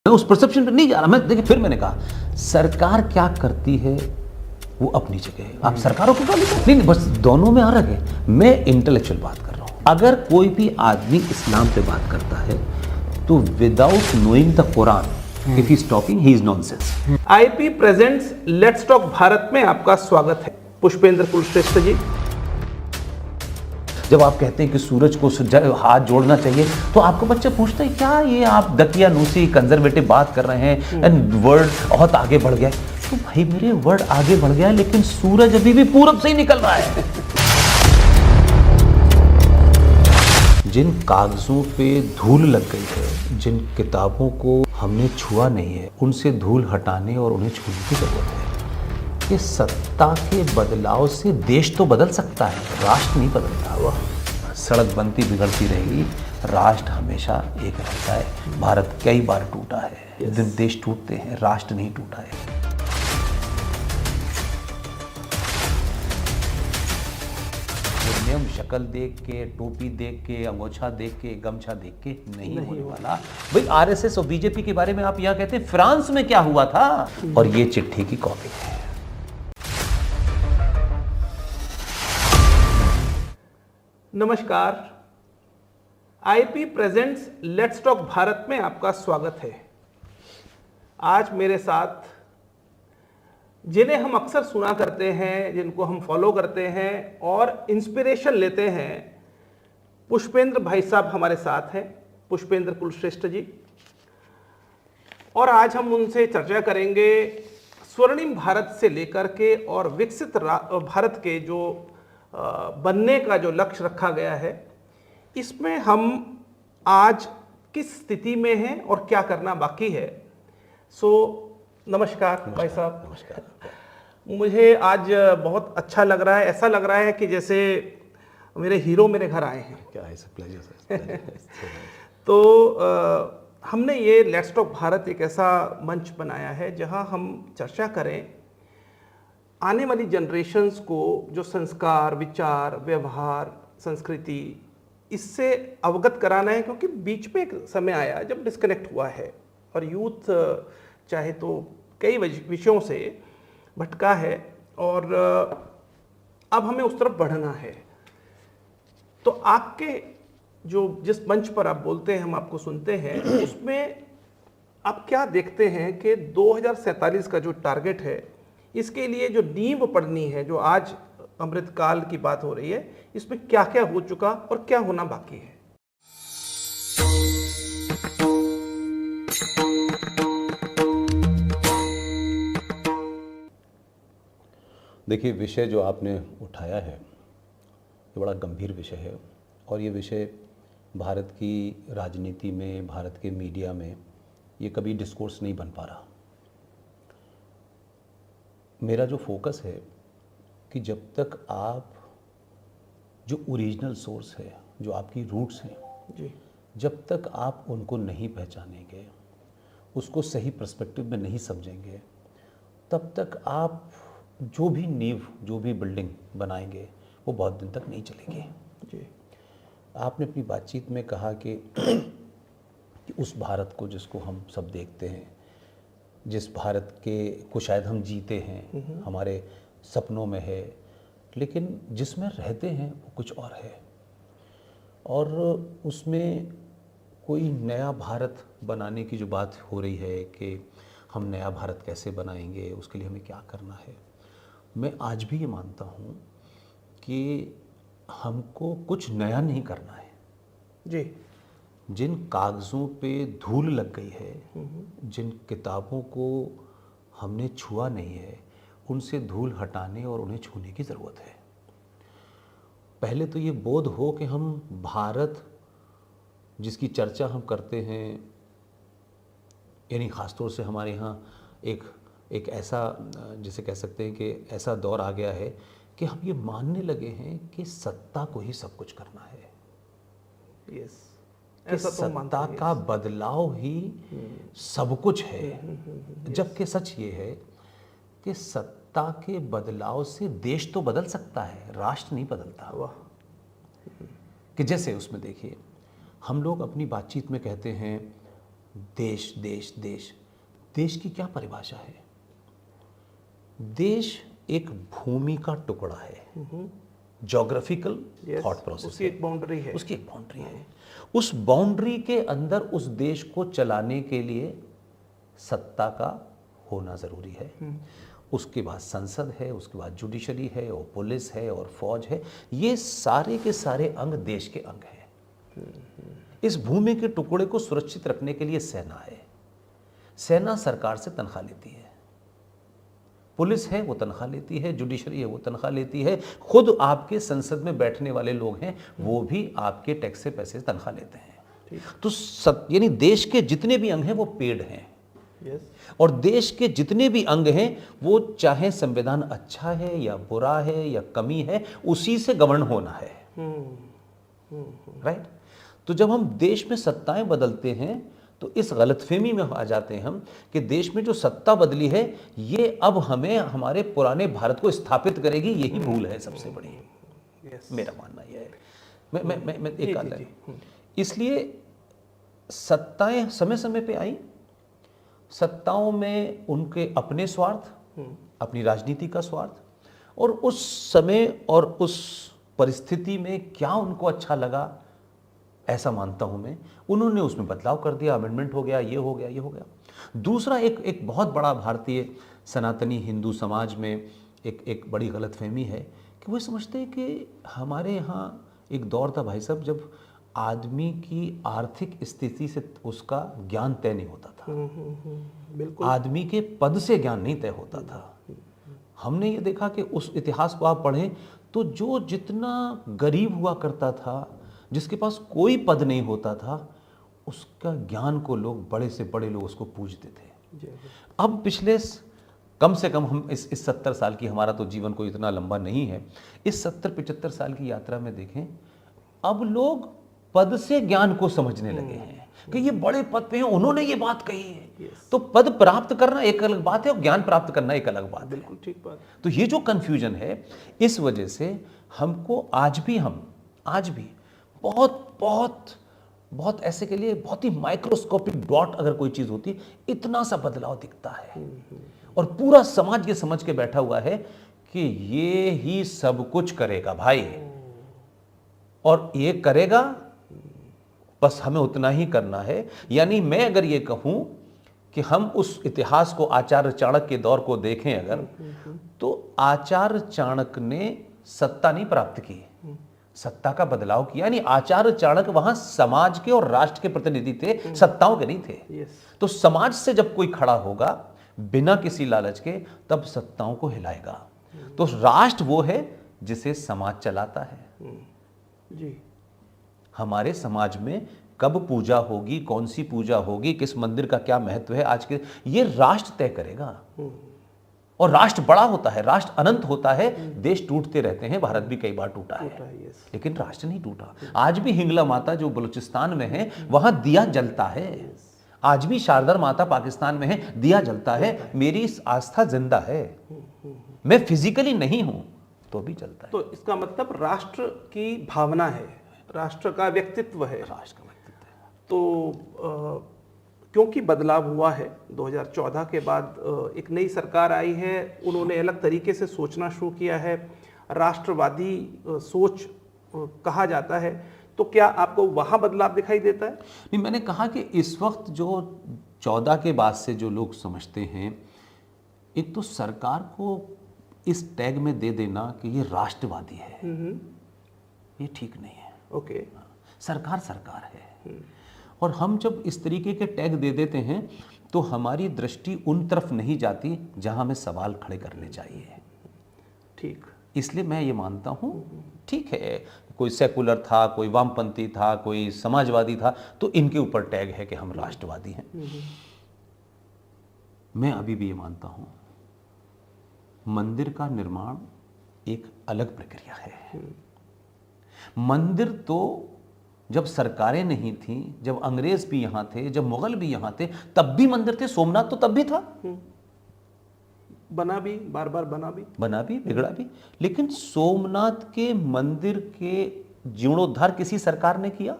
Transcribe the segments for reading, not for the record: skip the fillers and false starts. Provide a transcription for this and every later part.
मैं उस परसेप्शन पे नहीं जा रहा। मैं देखिए, फिर मैंने कहा सरकार क्या करती है वो अपनी जगह है, आप सरकारों को गाली नहीं, नहीं, बस दोनों में अलग है। मैं इंटेलेक्चुअल बात कर रहा हूँ। अगर कोई भी आदमी इस्लाम पे बात करता है तो without knowing the Quran if he is talking he is nonsense. IP presents let's talk Bharat में आपका स्वागत है। पुष्पेंद्र कुलश्रेष्ठ जी, जब आप कहते हैं कि सूरज को हाथ जोड़ना चाहिए तो आपको बच्चे पूछते हैं क्या ये आप दकियानूसी कंजर्वेटिव बात कर रहे हैं एंड वर्ल्ड बहुत आगे बढ़ गया। तो भाई मेरे वर्ल्ड आगे बढ़ गया लेकिन सूरज अभी भी पूरब से ही निकल रहा है। जिन कागजों पे धूल लग गई है, जिन किताबों को हमने छुआ नहीं है, उनसे धूल हटाने और उन्हें छूने की जरूरत है। कि सत्ता के बदलाव से देश तो बदल सकता है, राष्ट्र नहीं बदलता। वह सड़क बनती बिगड़ती रहेगी, राष्ट्र हमेशा एक रहता है। भारत कई बार टूटा है, देश टूटते हैं, राष्ट्र नहीं टूटा है। नियम शक्ल देख के, टोपी देख के, अंगोछा देख के, गमछा देख के नहीं होने वाला। भाई आरएसएस और बीजेपी के बारे में आप यहाँ कहते हैं फ्रांस में क्या हुआ था, और ये चिट्ठी की कॉपी है। नमस्कार। IP presents let's talk Bharat में आपका स्वागत है। आज मेरे साथ जिन्हें हम अक्सर सुना करते हैं, जिनको हम फॉलो करते हैं और इंस्पिरेशन लेते हैं, पुष्पेंद्र भाई साहब हमारे साथ हैं, पुष्पेंद्र कुलश्रेष्ठ जी। और आज हम उनसे चर्चा करेंगे स्वर्णिम भारत से लेकर के और विकसित भारत के जो बनने का जो लक्ष्य रखा गया है, इसमें हम आज किस स्थिति में हैं और क्या करना बाकी है। नमस्कार भाई साहब। नमस्कार। मुझे आज बहुत अच्छा लग रहा है, ऐसा लग रहा है कि जैसे मेरे हीरो मेरे घर आए हैं। क्या है, प्लेजर सर। तो हमने ये लेट्स टॉक भारत एक ऐसा मंच बनाया है जहां हम चर्चा करें आने वाली जनरेशन्स को जो संस्कार, विचार, व्यवहार, संस्कृति, इससे अवगत कराना है। क्योंकि बीच में एक समय आया जब डिस्कनेक्ट हुआ है और यूथ चाहे तो कई विषयों से भटका है और अब हमें उस तरफ बढ़ना है। तो आपके जो जिस मंच पर आप बोलते हैं, हम आपको सुनते हैं, उसमें आप क्या देखते हैं कि 2047 का जो टारगेट है, इसके लिए जो नींव पड़नी है, जो आज अमृतकाल की बात हो रही है, इसमें क्या क्या हो चुका और क्या होना बाकी है? देखिए, विषय जो आपने उठाया है ये बड़ा गंभीर विषय है और ये विषय भारत की राजनीति में, भारत के मीडिया में ये कभी डिस्कोर्स नहीं बन पा रहा। मेरा जो फोकस है कि जब तक आप जो ओरिजिनल सोर्स है, जो आपकी रूट्स हैं जी, जब तक आप उनको नहीं पहचानेंगे, उसको सही पर्सपेक्टिव में नहीं समझेंगे, तब तक आप जो भी नींव, जो भी बिल्डिंग बनाएंगे वो बहुत दिन तक नहीं चलेगी। जी, आपने अपनी बातचीत में कहा कि उस भारत को जिसको हम सब देखते हैं, जिस भारत को शायद हम जीते हैं, हमारे सपनों में है, लेकिन जिसमें रहते हैं वो कुछ और है। और उसमें कोई नया भारत बनाने की जो बात हो रही है कि हम नया भारत कैसे बनाएंगे, उसके लिए हमें क्या करना है, मैं आज भी ये मानता हूँ कि हमको कुछ नया नहीं करना है। जी, जिन कागज़ों पे धूल लग गई है, जिन किताबों को हमने छुआ नहीं है, उनसे धूल हटाने और उन्हें छूने की ज़रूरत है। पहले तो ये बोध हो कि हम भारत जिसकी चर्चा हम करते हैं, यानी ख़ासतौर से हमारे यहाँ एक ऐसा जिसे कह सकते हैं कि ऐसा दौर आ गया है कि हम ये मानने लगे हैं कि सत्ता को ही सब कुछ करना है। यस, कि सत्ता का बदलाव ही सब कुछ है। जबकि सच ये है कि सत्ता के बदलाव से देश तो बदल सकता है, राष्ट्र नहीं बदलता। वाह। कि जैसे उसमें देखिए, हम लोग अपनी बातचीत में कहते हैं देश देश देश, देश की क्या परिभाषा है? देश एक भूमि का टुकड़ा है, ज्योग्राफिकल थॉट प्रोसेस उसकी एक बाउंड्री है, उसकी एक बाउंड्री है। उस बाउंड्री के अंदर उस देश को चलाने के लिए सत्ता का होना जरूरी है। उसके बाद संसद है, उसके बाद जुडिशरी है, और पुलिस है, और फौज है। ये सारे के सारे अंग देश के अंग हैं। इस भूमि के टुकड़े को सुरक्षित रखने के लिए सेना है। सेना सरकार से तनख्वाह लेती है, पुलिस है वो तनख्वाह लेती है, जुडिशरी है वो तनख्वाह लेती है, खुद आपके संसद में बैठने वाले लोग हैं वो भी आपके टैक्स से पैसे तनख्वाह लेते हैं। तो यानी देश के जितने भी अंग हैं वो पेड हैं। और देश के जितने भी अंग हैं वो चाहे संविधान अच्छा है या बुरा है या कमी है, उसी से गवर्न होना है। राइट? तो जब हम देश में सत्ताएं बदलते हैं तो इस गलतफहमी में आ जाते हैं हम कि देश में जो सत्ता बदली है ये अब हमें हमारे पुराने भारत को स्थापित करेगी। यही भूल है सबसे बड़ी। मेरा मानना यह है। मैं एक अलग, इसलिए सत्ताएं समय समय पे आई। सत्ताओं में उनके अपने स्वार्थ, अपनी राजनीति का स्वार्थ, और उस समय और उस परिस्थिति में क्या उनको अच्छा लगा, ऐसा मानता हूं मैं, उन्होंने उसमें बदलाव कर दिया, अमेंडमेंट हो गया, ये हो गया, ये हो गया। दूसरा एक बहुत बड़ा भारतीय सनातनी हिंदू समाज में एक बड़ी गलतफहमी है कि वो समझते हैं कि हमारे यहाँ एक दौर था भाई साहब जब आदमी की आर्थिक स्थिति से उसका ज्ञान तय नहीं होता था। बिल्कुल। आदमी के पद से ज्ञान नहीं तय होता था। हमने ये देखा कि उस इतिहास को आप पढ़ें तो जो जितना गरीब हुआ करता था, जिसके पास कोई पद नहीं होता था, उसका ज्ञान को लोग, बड़े से बड़े लोग उसको पूजते थे। अब पिछले कम से कम हम इस 70 साल की, हमारा तो जीवन कोई इतना लंबा नहीं है, इस 70-75 साल की यात्रा में देखें, अब लोग पद से ज्ञान को समझने लगे हैं कि ये बड़े पद पे हैं, उन्होंने ये बात कही है। तो पद प्राप्त करना एक अलग बात है और ज्ञान प्राप्त करना एक अलग बात है। बिल्कुल ठीक बात। तो ये जो कंफ्यूजन है, इस वजह से हमको आज भी बहुत बहुत बहुत ऐसे के लिए बहुत ही माइक्रोस्कोपिक डॉट अगर कोई चीज होती है, इतना सा बदलाव दिखता है। और पूरा समाज ये समझ के बैठा हुआ है कि ये ही सब कुछ करेगा भाई, और ये करेगा, बस हमें उतना ही करना है। यानी मैं अगर ये कहूं कि हम उस इतिहास को, आचार्य चाणक्य के दौर को देखें अगर, तो आचार्य चाणक्य ने सत्ता नहीं प्राप्त की, सत्ता का बदलाव किया। यानी आचार्य चाणक्य वहां समाज के और राष्ट्र के प्रतिनिधि थे, सत्ताओं के नहीं थे। तो समाज से जब कोई खड़ा होगा बिना किसी लालच के, तब सत्ताओं को हिलाएगा। तो राष्ट्र वो है जिसे समाज चलाता है। जी। हमारे समाज में कब पूजा होगी, कौन सी पूजा होगी, किस मंदिर का क्या महत्व है आज के, ये राष्ट्र तय करेगा। और राष्ट्र बड़ा होता है, राष्ट्र अनंत होता है। देश टूटते रहते हैं, भारत भी कई बार टूटा है, लेकिन राष्ट्र नहीं टूटा। आज भी हिंगला माता जो बलूचिस्तान में है वहां दिया जलता है। आज भी शारदा माता पाकिस्तान में है, दिया जलता है। मेरी आस्था जिंदा है, मैं फिजिकली नहीं हूं तो भी चलता है। तो इसका मतलब राष्ट्र की भावना है, राष्ट्र का व्यक्तित्व है। राष्ट्र का व्यक्तित्व है। तो क्योंकि बदलाव हुआ है 2014 के बाद, एक नई सरकार आई है, उन्होंने अलग तरीके से सोचना शुरू किया है, राष्ट्रवादी सोच कहा जाता है। तो क्या आपको वहाँ बदलाव दिखाई देता है? नहीं, मैंने कहा कि इस वक्त जो 14 के बाद से जो लोग समझते हैं, एक तो सरकार को इस टैग में दे देना कि ये राष्ट्रवादी है, ये ठीक नहीं है। ओके। सरकार सरकार है। और हम जब इस तरीके के टैग दे देते हैं तो हमारी दृष्टि उन तरफ नहीं जाती जहां हमें सवाल खड़े करने चाहिए। ठीक। इसलिए मैं ये मानता हूं, ठीक है, कोई सेकुलर था, कोई वामपंथी था, कोई समाजवादी था, तो इनके ऊपर टैग है कि हम राष्ट्रवादी हैं। मैं अभी भी ये मानता हूं, मंदिर का निर्माण एक अलग प्रक्रिया है। मंदिर तो जब सरकारें नहीं थी, जब अंग्रेज भी यहां थे, जब मुगल भी यहां थे, तब भी मंदिर थे। सोमनाथ तो तब भी था, बना भी, बार बार बना भी, बिगड़ा भी। लेकिन सोमनाथ के मंदिर के जीर्णोद्धार किसी सरकार ने किया?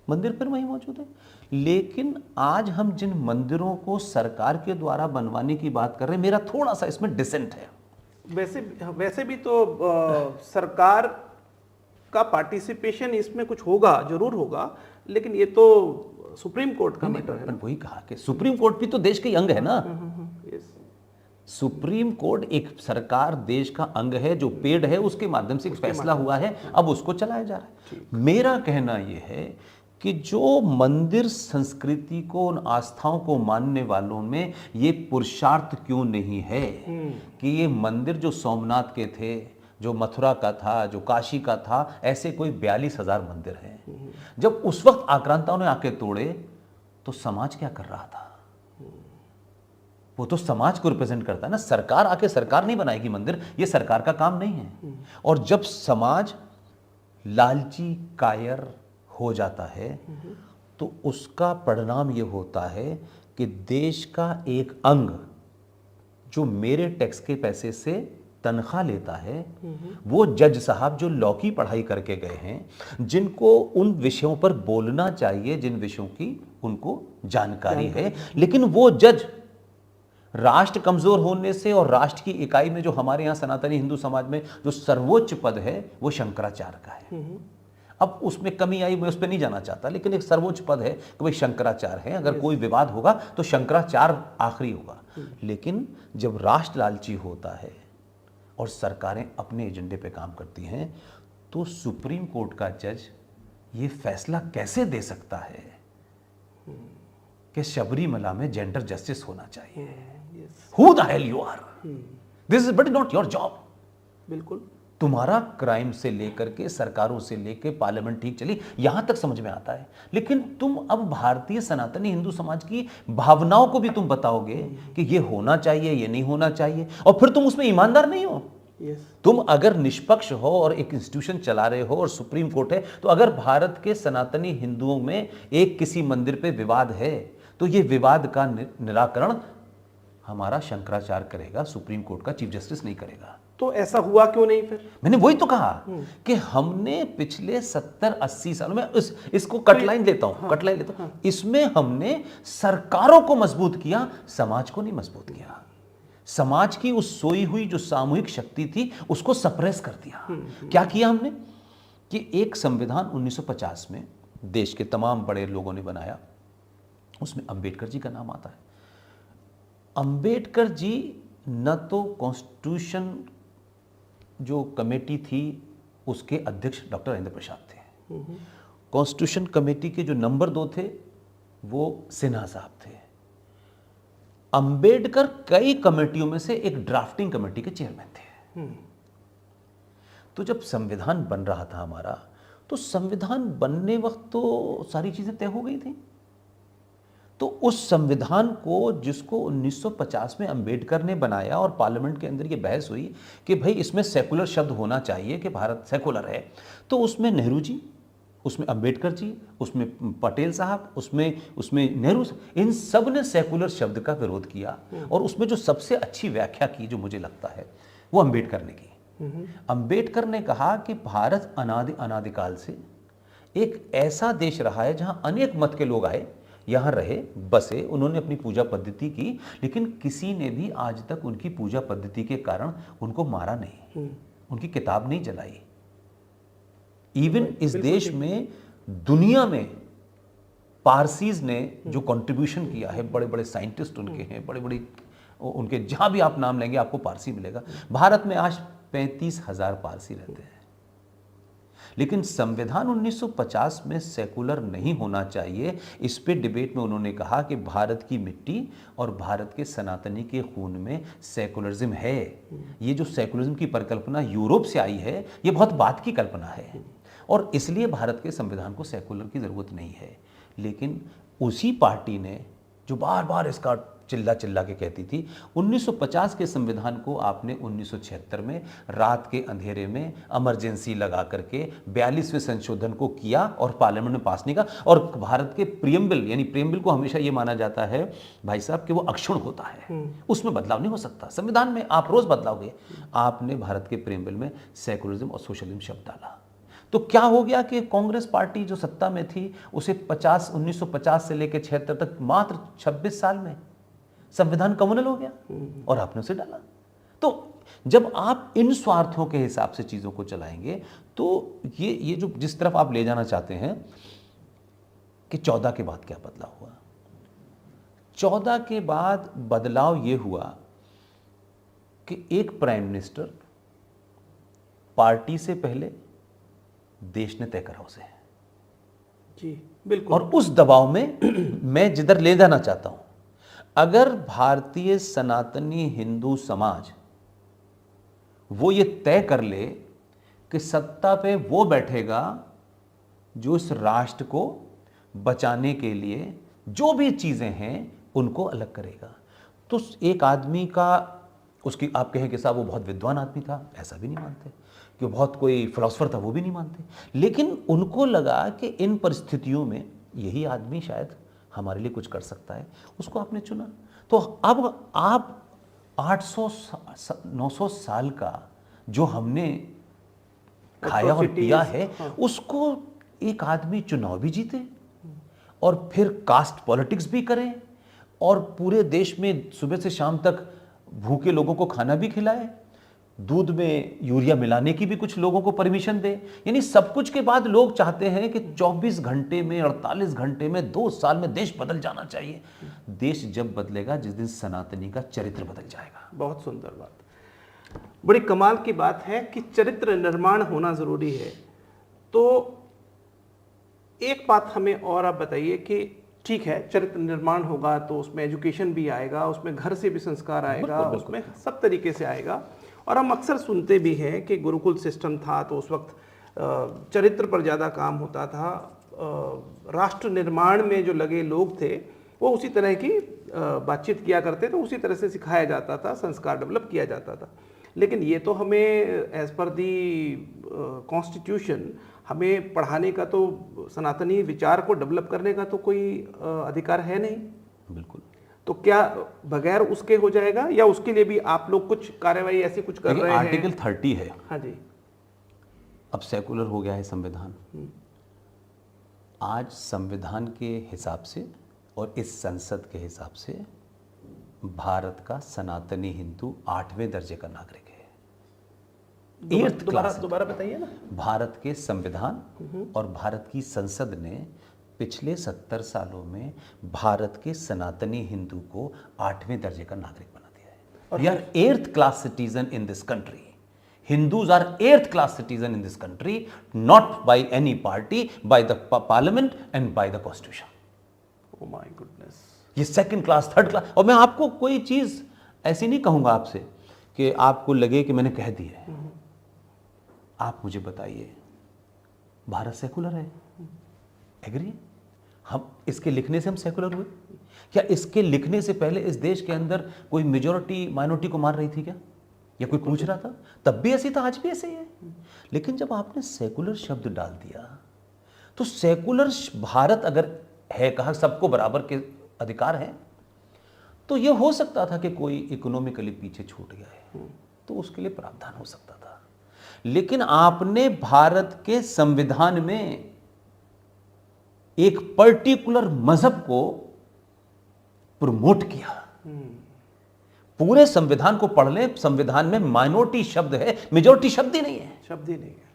मंदिर फिर वहीं मौजूद है। लेकिन आज हम जिन मंदिरों को सरकार के द्वारा बनवाने की बात कर रहे हैं, मेरा थोड़ा सा इसमें डिसेंट है। वैसे भी तो सरकार का पार्टिसिपेशन इसमें कुछ होगा, जरूर होगा, लेकिन ये तो सुप्रीम कोर्ट का मैटर है। वही कहा कि सुप्रीम कोर्ट भी तो देश के अंग है ना। यस। सुप्रीम कोर्ट एक सरकार, देश का अंग है, जो पेड है, उसके माध्यम से एक फैसला हुआ है, अब उसको चलाया जा रहा है। मेरा कहना यह है कि जो मंदिर संस्कृति को, उन आस्थाओं को मानने वालों में ये पुरुषार्थ क्यों नहीं है कि ये मंदिर जो सोमनाथ के थे, जो मथुरा का था, जो काशी का था, ऐसे कोई 42,000 मंदिर हैं। जब उस वक्त आक्रांताओं ने आके तोड़े तो समाज क्या कर रहा था? वो तो समाज को रिप्रेजेंट करता है ना। सरकार आके सरकार नहीं बनाएगी मंदिर, ये सरकार का काम नहीं है। और जब समाज लालची, कायर हो जाता है तो उसका परिणाम ये होता है कि देश का एक अंग जो मेरे टैक्स के पैसे से तनख्वाह लेता है, वो जज साहब जो लॉ की पढ़ाई करके गए हैं, जिनको उन विषयों पर बोलना चाहिए जिन विषयों की उनको जानकारी है, लेकिन वो जज राष्ट्र कमजोर होने से और राष्ट्र की इकाई में जो हमारे यहाँ सनातनी हिंदू समाज में जो सर्वोच्च पद है वो शंकराचार्य का है। अब उसमें कमी आई, मैं उस पर नहीं जाना चाहता, लेकिन एक सर्वोच्च पद है कि भाई शंकराचार्य है, अगर कोई विवाद होगा तो शंकराचार्य आखिरी होगा। लेकिन जब राष्ट्र लालची होता है और सरकारें अपने एजेंडे पे काम करती हैं, तो सुप्रीम कोर्ट का जज ये फैसला कैसे दे सकता है कि शबरीमला में जेंडर जस्टिस होना चाहिए? Who the hell you are? This is but not your job. बिल्कुल। तुम्हारा क्राइम से लेकर के, सरकारों से लेकर पार्लियामेंट ठीक चली, यहां तक समझ में आता है, लेकिन तुम अब भारतीय सनातनी हिंदू समाज की भावनाओं को भी तुम बताओगे कि ये होना चाहिए, ये नहीं होना चाहिए, और फिर तुम उसमें ईमानदार नहीं हो। तुम अगर निष्पक्ष हो और एक इंस्टीट्यूशन चला रहे हो और सुप्रीम कोर्ट है, तो अगर भारत के सनातनी हिंदुओं में एक किसी मंदिर पे विवाद है तो ये विवाद का निराकरण हमारा शंकराचार्य करेगा, सुप्रीम कोर्ट का चीफ जस्टिस नहीं करेगा। तो ऐसा हुआ क्यों नहीं फिर? मैंने वही तो कहा कि हमने पिछले 70-80 सालों में इसको कटलाइन लेता हूं, कटलाइन लेता हूं, इसमें हमने सरकारों को मजबूत किया, समाज को नहीं मजबूत किया। समाज की उस सोई हुई जो सामूहिक शक्ति थी उसको सप्रेस कर दिया। क्या किया हमने कि एक संविधान 1950 में देश के तमाम बड़े लोगों ने बनाया, उसमें अंबेडकर जी का नाम आता है। अंबेडकर जी न तो कॉन्स्टिट्यूशन जो कमेटी थी उसके अध्यक्ष डॉक्टर राजेंद्र प्रसाद थे, कॉन्स्टिट्यूशन कमेटी के जो नंबर 2 थे वो सिन्हा साहब थे। अंबेडकर कई कमेटियों में से एक ड्राफ्टिंग कमेटी के चेयरमैन थे। तो जब संविधान बन रहा था हमारा, तो संविधान बनने वक्त तो सारी चीजें तय हो गई थी। तो उस संविधान को, जिसको 1950 में अंबेडकर ने बनाया और पार्लियामेंट के अंदर ये बहस हुई कि भाई इसमें सेकुलर शब्द होना चाहिए कि भारत सेकुलर है, तो उसमें नेहरू जी, उसमें अंबेडकर जी, उसमें पटेल साहब, उसमें नेहरू, इन सब ने सेकुलर शब्द का विरोध किया। और उसमें जो सबसे अच्छी व्याख्या की, जो मुझे लगता है, वो अंबेडकर ने की। अंबेडकर ने कहा कि भारत अनादिकाल से एक ऐसा देश रहा है जहां अनेक मत के लोग आए, यहां रहे, बसे, उन्होंने अपनी पूजा पद्धति की, लेकिन किसी ने भी आज तक उनकी पूजा पद्धति के कारण उनको मारा नहीं, उनकी किताब नहीं जलाई। इवन इस देश में, दुनिया में पारसीज ने जो कंट्रीब्यूशन किया है, बड़े बड़े साइंटिस्ट उनके हैं, बड़े बड़े उनके, जहां भी आप नाम लेंगे आपको पारसी मिलेगा। भारत में आज 35,000 पारसी रहते हैं। लेकिन संविधान 1950 में सेकुलर नहीं होना चाहिए, इस पे डिबेट में उन्होंने कहा कि भारत की मिट्टी और भारत के सनातनी के खून में सेकुलरिज्म है। ये जो सेकुलरिज्म की परिकल्पना यूरोप से आई है, ये बहुत बाद की कल्पना है, और इसलिए भारत के संविधान को सेकुलर की जरूरत नहीं है। लेकिन उसी पार्टी ने जो बार बार इसका चिल्ला चिल्ला के कहती थी, 1950 के संविधान को आपने 1976 में रात के अंधेरे में इमरजेंसी लगा करके 42वें संशोधन को किया और पार्लियामेंट में पास नहीं किया। और भारत के प्रियम्बल, यानी प्रियम्बल को हमेशा ये माना जाता है भाई साहब कि वो अक्षुण्ण होता है, उसमें बदलाव नहीं हो सकता। संविधान में आप रोज बदलाओगे, आपने भारत के प्रियम्बल में सेकुलरिज्म और सोशलिज्म शब्द डाला। तो क्या हो गया कि कांग्रेस पार्टी जो सत्ता में थी उसे 1950 से लेकर 76 तक मात्र 26 साल में संविधान कम्युनल हो गया और आपने उसे डाला। तो जब आप इन स्वार्थों के हिसाब से चीजों को चलाएंगे तो ये जो जिस तरफ आप ले जाना चाहते हैं कि 14 के बाद क्या बदलाव हुआ, 14 के बाद बदलाव ये हुआ कि एक प्राइम मिनिस्टर पार्टी से पहले देश ने तय करा उसे। जी बिल्कुल। और उस दबाव में मैं जिधर ले जाना चाहता हूं, अगर भारतीय सनातनी हिंदू समाज वो ये तय कर ले कि सत्ता पे वो बैठेगा जो इस राष्ट्र को बचाने के लिए जो भी चीजें हैं उनको अलग करेगा, तो एक आदमी का उसकी आप कहें कि साहब वो बहुत विद्वान आदमी था, ऐसा भी नहीं मानते, कि वो बहुत कोई फिलोसफर था, वो भी नहीं मानते, लेकिन उनको लगा कि इन परिस्थितियों में यही आदमी शायद हमारे लिए कुछ कर सकता है, उसको आपने चुना। तो अब आप 800-900 साल का जो हमने खाया और पिया है, उसको एक आदमी चुनाव भी जीते और फिर कास्ट पॉलिटिक्स भी करें और पूरे देश में सुबह से शाम तक भूखे लोगों को खाना भी खिलाए, दूध में यूरिया मिलाने की भी कुछ लोगों को परमिशन दे। यानी सब कुछ के बाद लोग चाहते हैं कि 24 घंटे में, 48 घंटे में, 2 साल में देश बदल जाना चाहिए। देश जब बदलेगा जिस दिन सनातनी का चरित्र बदल जाएगा। बहुत सुंदर बात, बड़ी कमाल की बात है कि चरित्र निर्माण होना जरूरी है। तो एक बात हमें और आप बताइए कि ठीक है, चरित्र निर्माण होगा तो उसमें एजुकेशन भी आएगा, उसमें घर से भी संस्कार आएगा, उसमें सब तरीके से आएगा। और हम अक्सर सुनते भी हैं कि गुरुकुल सिस्टम था तो उस वक्त चरित्र पर ज़्यादा काम होता था, राष्ट्र निर्माण में जो लगे लोग थे वो उसी तरह की बातचीत किया करते थे, उसी तरह से सिखाया जाता था, संस्कार डेवलप किया जाता था। लेकिन ये तो हमें एज पर दी कॉन्स्टिट्यूशन हमें पढ़ाने का, तो सनातनी विचार को डेवलप करने का तो कोई अधिकार है नहीं। बिल्कुल। तो क्या बगैर उसके हो जाएगा या उसके लिए भी आप लोग कुछ कार्यवाही ऐसी कुछ कर रहे हैं? आर्टिकल 30 है। हाँ जी। अब सेकुलर हो गया है संविधान। आज संविधान के हिसाब से और इस संसद के हिसाब से भारत का सनातनी हिंदू 8वें दर्जे का नागरिक है। दोबारा बताइए ना। भारत के संविधान और भारत की संसद ने पिछले 70 सालों में भारत के सनातनी हिंदू को 8वें दर्जे का नागरिक बना दिया है। We are 8th class citizen in this country. Hindus are 8th class citizen in this country, not by any party, by the parliament and by the constitution. Oh my goodness. ये 2nd class, 3rd class। और मैं आपको कोई चीज ऐसी नहीं कहूंगा आपसे कि आपको लगे कि मैंने कह दी है। आप मुझे बताइए, भारत सेकुलर है, एग्री? हम इसके लिखने से हम सेकुलर हुए? क्या इसके लिखने से पहले इस देश के अंदर कोई मेजॉरिटी माइनॉरिटी को मार रही थी क्या, या कोई पूछ रहा था? तब भी ऐसी था, आज भी ऐसे ही है। लेकिन जब आपने सेकुलर शब्द डाल दिया तो सेकुलर भारत अगर है, कहा सबको बराबर के अधिकार हैं, तो यह हो सकता था कि कोई इकोनॉमिकली पीछे छूट गया है तो उसके लिए प्रावधान हो सकता था। लेकिन आपने भारत के संविधान में एक पर्टिकुलर मजहब को प्रमोट किया। पूरे संविधान को पढ़ लें, संविधान में माइनॉरिटी शब्द है, मेजॉरिटी शब्द ही नहीं है। शब्द ही नहीं है।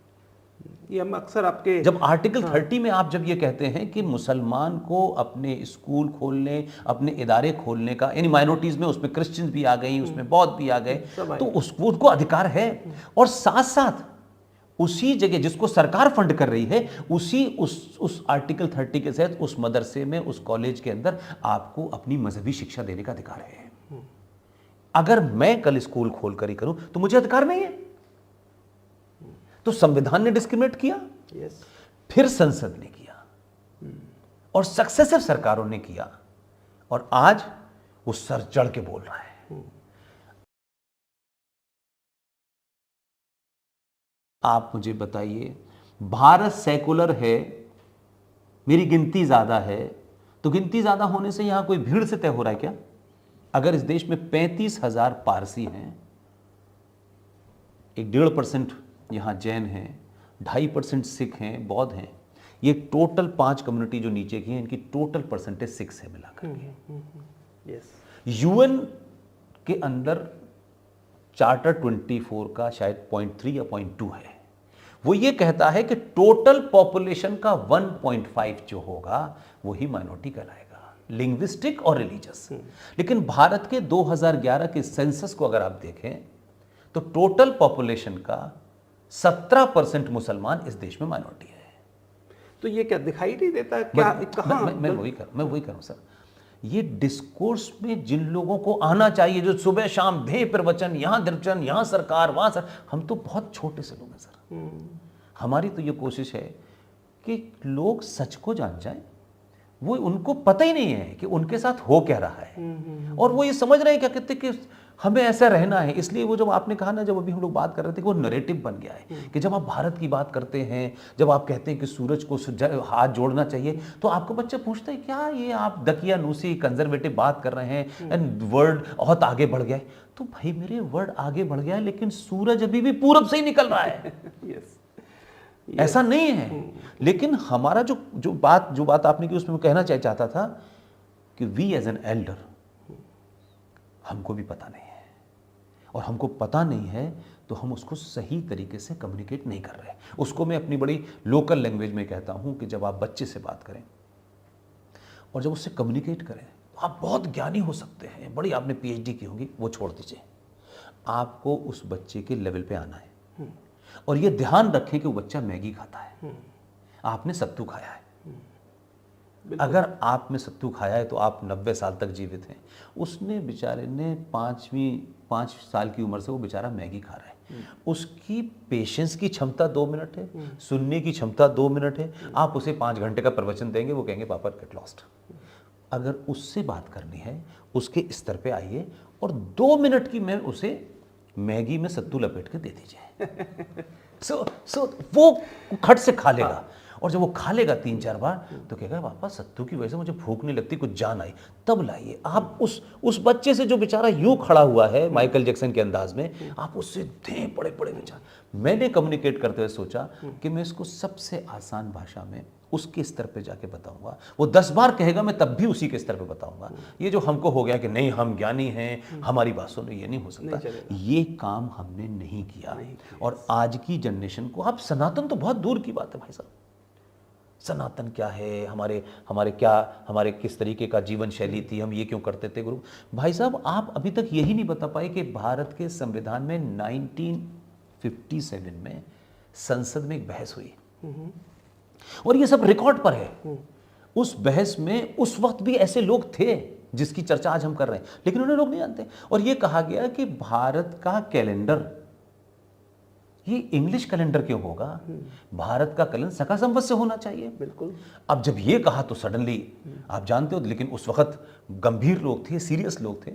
ये हम अक्सर आपके जब आर्टिकल 30 में आप जब ये कहते हैं कि मुसलमान को अपने स्कूल खोलने, अपने इदारे खोलने का, यानी माइनॉरिटीज में उसमें क्रिश्चियंस भी आ गई, उसमें बौद्ध भी आ गए, तो उसको अधिकार है। और साथ साथ उसी जगह जिसको सरकार फंड कर रही है, उस आर्टिकल 30 के तहत उस मदरसे में, उस कॉलेज के अंदर आपको अपनी मजहबी शिक्षा देने का अधिकार है। अगर मैं कल स्कूल खोलकर ही करूं तो मुझे अधिकार नहीं है। तो संविधान ने डिस्क्रिमिनेट किया, फिर संसद ने किया और सक्सेसिव सरकारों ने किया, और आज वो सर चढ़ के बोल रहा है। आप मुझे बताइए, भारत सेकुलर है, मेरी गिनती ज्यादा है, तो गिनती ज्यादा होने से यहां कोई भीड़ से तय हो रहा है क्या? अगर इस देश में 35,000 पारसी हैं, एक 1.5% यहां जैन हैं, 2.5% सिख हैं, बौद्ध हैं। ये टोटल 5 कम्युनिटी जो नीचे की हैं, इनकी टोटल परसेंटेज 6 है मिलाकर के। यस। यूएन के अंदर चार्टर 24 का शायद 0.3 या 0.2 है। वो ये कहता है कि टोटल पॉपुलेशन का 1.5 जो होगा वही माइनॉरिटी कहलाएगा, लिंग्विस्टिक और रिलीजियस। लेकिन भारत के 2011 के सेंसस को अगर आप देखें तो टोटल पॉपुलेशन का 17% मुसलमान इस देश में माइनॉरिटी है। तो ये क्या दिखाई नहीं देता क्या? कहाँ मैं वही करूं सर, ये डिस्कोर्स में जिन लोगों को आना चाहिए, जो सुबह शाम भे प्रवचन, यहाँ दर्शन, यहाँ सरकार, वहाँ सर, हम तो बहुत छोटे से लोग हैं सर। हमारी तो ये कोशिश है कि लोग सच को जान जाएं। वो उनको पता ही नहीं है कि उनके साथ हो क्या रहा है, और वो ये समझ रहे हैं क्या कहते कि हमें ऐसा रहना है। इसलिए वो जब आपने कहा ना, जब अभी हम लोग बात कर रहे थे कि वो नैरेटिव बन गया है कि जब आप भारत की बात करते हैं, जब आप कहते हैं कि सूरज को हाथ जोड़ना चाहिए, तो आपको बच्चे पूछते हैं क्या ये आप दकियानूसी कंजर्वेटिव बात कर रहे हैं एंड वर्ल्ड बहुत आगे बढ़ गया है। तो भाई मेरे वर्ल्ड आगे बढ़ गया है, लेकिन सूरज अभी भी पूरब से ही निकल रहा है। यस, ऐसा नहीं है। लेकिन हमारा जो बात आपने की, उसमें मैं कहना चाहता था कि वी एज एन एल्डर, हमको भी पता नहीं है, और हमको पता नहीं है तो हम उसको सही तरीके से कम्युनिकेट नहीं कर रहे। उसको मैं अपनी बड़ी लोकल लैंग्वेज में कहता हूं कि जब आप बच्चे से बात करें और जब उससे कम्युनिकेट करें, तो आप बहुत ज्ञानी हो सकते हैं, बड़ी आपने पीएचडी की होगी, वो छोड़ दीजिए। आपको उस बच्चे के लेवल पे आना है, और ये ध्यान रखें कि वो बच्चा मैगी खाता है, आपने सत्तू खाया है। अगर आप में सत्तू खाया है तो आप 90 साल तक जीवित हैं। उसने बेचारे ने 5 साल की उम्र से वो बेचारा मैगी खा रहा है। उसकी पेशेंस की क्षमता 2 मिनट है, सुनने की क्षमता 2 मिनट है। आप उसे 5 घंटे का प्रवचन देंगे, वो कहेंगे पापा गेट लॉस्ट। अगर उससे बात करनी है, उसके स्तर पे आइए और 2 मिनट की मैं उसे मैगी में सत्तू लपेट के दे दीजिए। सो वो खट से खा लेगा, और जब वो खा लेगा 3-4 बार तो कहेगा पापा सत्तू की वजह से मुझे भूख नहीं लगती, कुछ जान आई। तब लाइए आप उस बच्चे से जो बेचारा यूं खड़ा हुआ है माइकल जैक्सन के अंदाज में, आप उससे दें बड़े बड़े विचार। मैंने कम्युनिकेट करते हुए सोचा कि मैं इसको सबसे आसान भाषा में उसके स्तर पे जाके बताऊंगा। वो 10 बार कहेगा, मैं तब भी उसी के स्तर पे बताऊंगा। ये जो हमको हो गया कि नहीं हम ज्ञानी हैं, हमारी बात सुनो, ये नहीं हो सकता। ये काम हमने नहीं किया। और आज की जनरेशन को, आप सनातन तो बहुत दूर की बात है भाई साहब, सनातन क्या है, हमारे किस तरीके का जीवन शैली थी, हम ये क्यों करते थे गुरु भाई साहब। आप अभी तक यही नहीं बता पाए कि भारत के संविधान में 1957 में संसद में एक बहस हुई, और ये सब रिकॉर्ड पर है। उस बहस में उस वक्त भी ऐसे लोग थे जिसकी चर्चा आज हम कर रहे हैं, लेकिन उन्हें लोग नहीं जानते। और ये कहा गया कि भारत का कैलेंडर ये इंग्लिश कैलेंडर क्यों होगा, भारत का कैलेंडर सका संवत से होना चाहिए। बिल्कुल। अब जब ये कहा तो सडनली आप जानते हो, लेकिन उस वक्त गंभीर लोग थे, सीरियस लोग थे,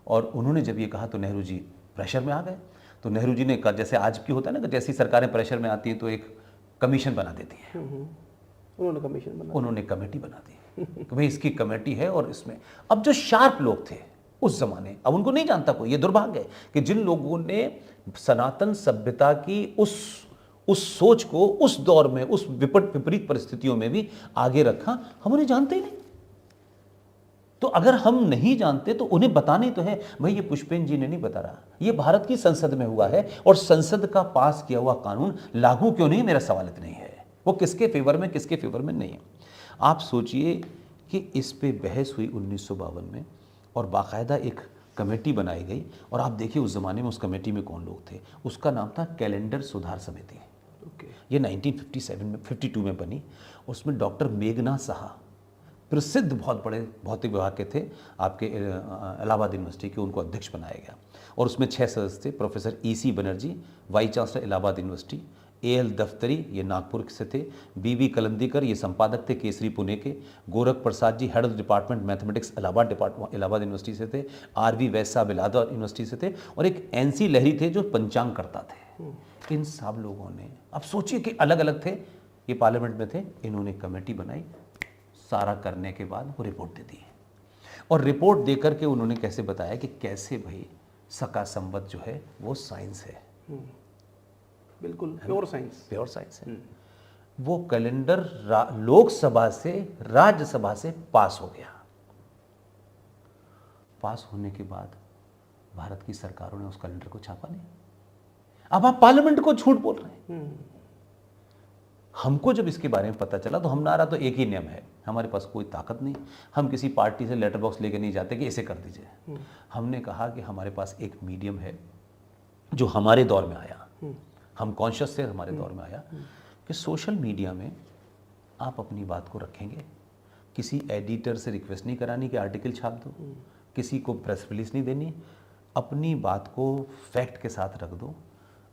और उन्होंने जब ये कहा तो नेहरू जी प्रेशर में आ गए। तो नेहरू जी ने कहा, जैसे आज की होता है ना कि जैसी सरकारें प्रेशर में आती हैं तो एक कमीशन बना देती हैं, उन्होंने कमेटी बना दी कि भाई इसकी कमेटी है, और इसमें अब जो शार्प लोग थे उस जमाने, अब उनको नहीं जानता कोई, ये दुर्भाग्य है कि जिन लोगों ने सनातन सभ्यता की उस सोच को उस दौर में, उस विपरीत परिस्थितियों में भी आगे रखा, हम उन्हें जानते ही नहीं। तो अगर हम नहीं जानते तो उन्हें बताने तो है। भाई ये पुष्पेन जी ने नहीं बता रहा, ये भारत की संसद में हुआ है, और संसद का पास किया हुआ कानून लागू क्यों नहीं, मेरा सवाल इतना ही है। वो किसके फेवर में, किसके फेवर में नहीं है। आप सोचिए कि इस पे बहस हुई 1952 में, और बाकायदा एक कमेटी बनाई गई, और आप देखिए उस ज़माने में उस कमेटी में कौन लोग थे। उसका नाम था कैलेंडर सुधार समिति। ये 1957 में 52 में बनी। उसमें डॉक्टर मेघनाथ साहा, प्रसिद्ध बहुत बड़े भौतिक विभाग के थे आपके इलाहाबाद यूनिवर्सिटी के, उनको अध्यक्ष बनाया गया। और उसमें 6 सदस्य थे, professor EC Banerjee vice chancellor Allahabad university, AL दफ्तरी ये नागपुर से थे, BB कलंदीकर ये संपादक थे केसरी पुणे के, Gorakh Prasad ji head of department mathematics Allahabad university से थे, RV वैस साहब इलाहाबाद यूनिवर्सिटी से थे, और एक NC लहरी थे जो पंचांग करता थे। इन सब लोगों ने, अब सोचिए कि अलग अलग थे, ये पार्लियामेंट में थे, इन्होंने कमेटी बनाई, सारा करने के बाद वो रिपोर्ट दे दी, और रिपोर्ट दे करके उन्होंने कैसे बताया कि कैसे भाई सका संवत जो है वो साइंस है। बिल्कुल प्योर साइंस। प्योर साइंस है। वो कैलेंडर लोकसभा से राज्यसभा से पास हो गया। पास होने के बाद भारत की सरकारों ने उस कैलेंडर को छापा नहीं। अब आप पार्लियामेंट को झूठ बोल रहे हैं। हमको जब इसके बारे में पता चला तो हमारा तो एक ही नियम है, हमारे पास कोई ताकत नहीं, हम किसी पार्टी से लेटर बॉक्स लेके नहीं जाते कि इसे कर दीजिए। हमने कहा कि हमारे पास एक मीडियम है जो हमारे दौर में आया, हम कॉन्शियस से हमारे दौर में आया कि सोशल मीडिया में आप अपनी बात को रखेंगे, किसी एडिटर से रिक्वेस्ट नहीं करानी कि आर्टिकल छाप दो, किसी को प्रेस रिलीज नहीं देनी, अपनी बात को फैक्ट के साथ रख दो।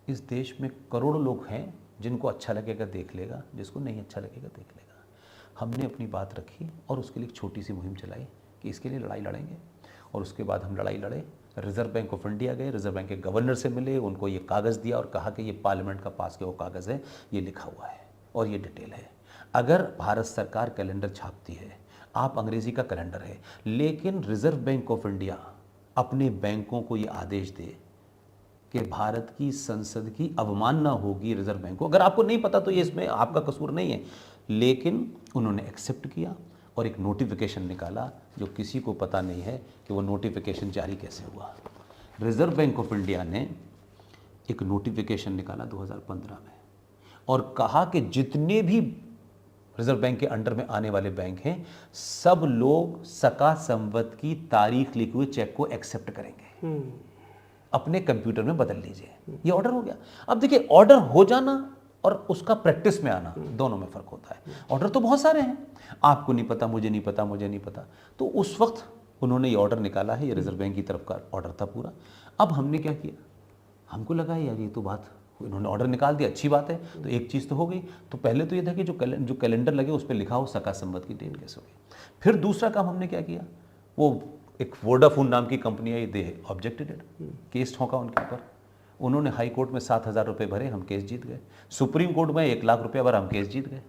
इस देश में करोड़ों लोग हैं, जिनको अच्छा लगेगा देख लेगा, जिसको नहीं अच्छा लगेगा देख लेगा। हमने अपनी बात रखी और उसके लिए एक छोटी सी मुहिम चलाई कि इसके लिए लड़ाई लड़ेंगे। और उसके बाद हम लड़ाई लड़े, रिजर्व बैंक ऑफ इंडिया गए, रिजर्व बैंक के गवर्नर से मिले, उनको ये कागज़ दिया और कहा कि ये पार्लियामेंट का पास के वो कागज़ है, ये लिखा हुआ है और ये डिटेल है। अगर भारत सरकार कैलेंडर छापती है, आप अंग्रेजी का कैलेंडर है, लेकिन रिजर्व बैंक ऑफ इंडिया अपने बैंकों को ये आदेश दे कि भारत की संसद की अवमानना होगी रिजर्व बैंक को, अगर आपको नहीं पता तो ये इसमें आपका कसूर नहीं है, लेकिन उन्होंने एक्सेप्ट किया और एक नोटिफिकेशन निकाला जो किसी को पता नहीं है कि वो नोटिफिकेशन जारी कैसे हुआ। रिजर्व बैंक ऑफ इंडिया ने एक नोटिफिकेशन निकाला 2015 में और कहा कि जितने भी रिजर्व बैंक के अंडर में आने वाले बैंक हैं, सब लोग सका संवत की तारीख लिखे हुए चेक को एक्सेप्ट करेंगे, अपने कंप्यूटर में बदल लीजिए। ये ऑर्डर हो गया। अब देखिए, ऑर्डर हो जाना और उसका प्रैक्टिस में आना, दोनों में फर्क होता है। ऑर्डर तो बहुत सारे हैं, आपको नहीं पता, मुझे नहीं पता, मुझे नहीं पता, तो उस वक्त उन्होंने ये ऑर्डर निकाला है, ये रिजर्व बैंक की तरफ का ऑर्डर था पूरा। अब हमने क्या किया, हमको लगा यार ये तो बात, इन्होंने ऑर्डर निकाल दिया, अच्छी बात है, तो एक चीज़ तो हो गई। तो पहले तो ये था कि जो कैलेंडर लगे उस पर लिखा हो सका संवत की डेट कैसे होगी। फिर दूसरा काम हमने क्या किया, वो एक वोडाफोन नाम की कंपनी है, दे ऑब्जेक्टेड इट, केस ठोंका उनके ऊपर। उन्होंने हाई कोर्ट में 7,000 रुपये भरे, हम केस जीत गए। सुप्रीम कोर्ट में 1 लाख रुपया भरा, हम केस जीत गए।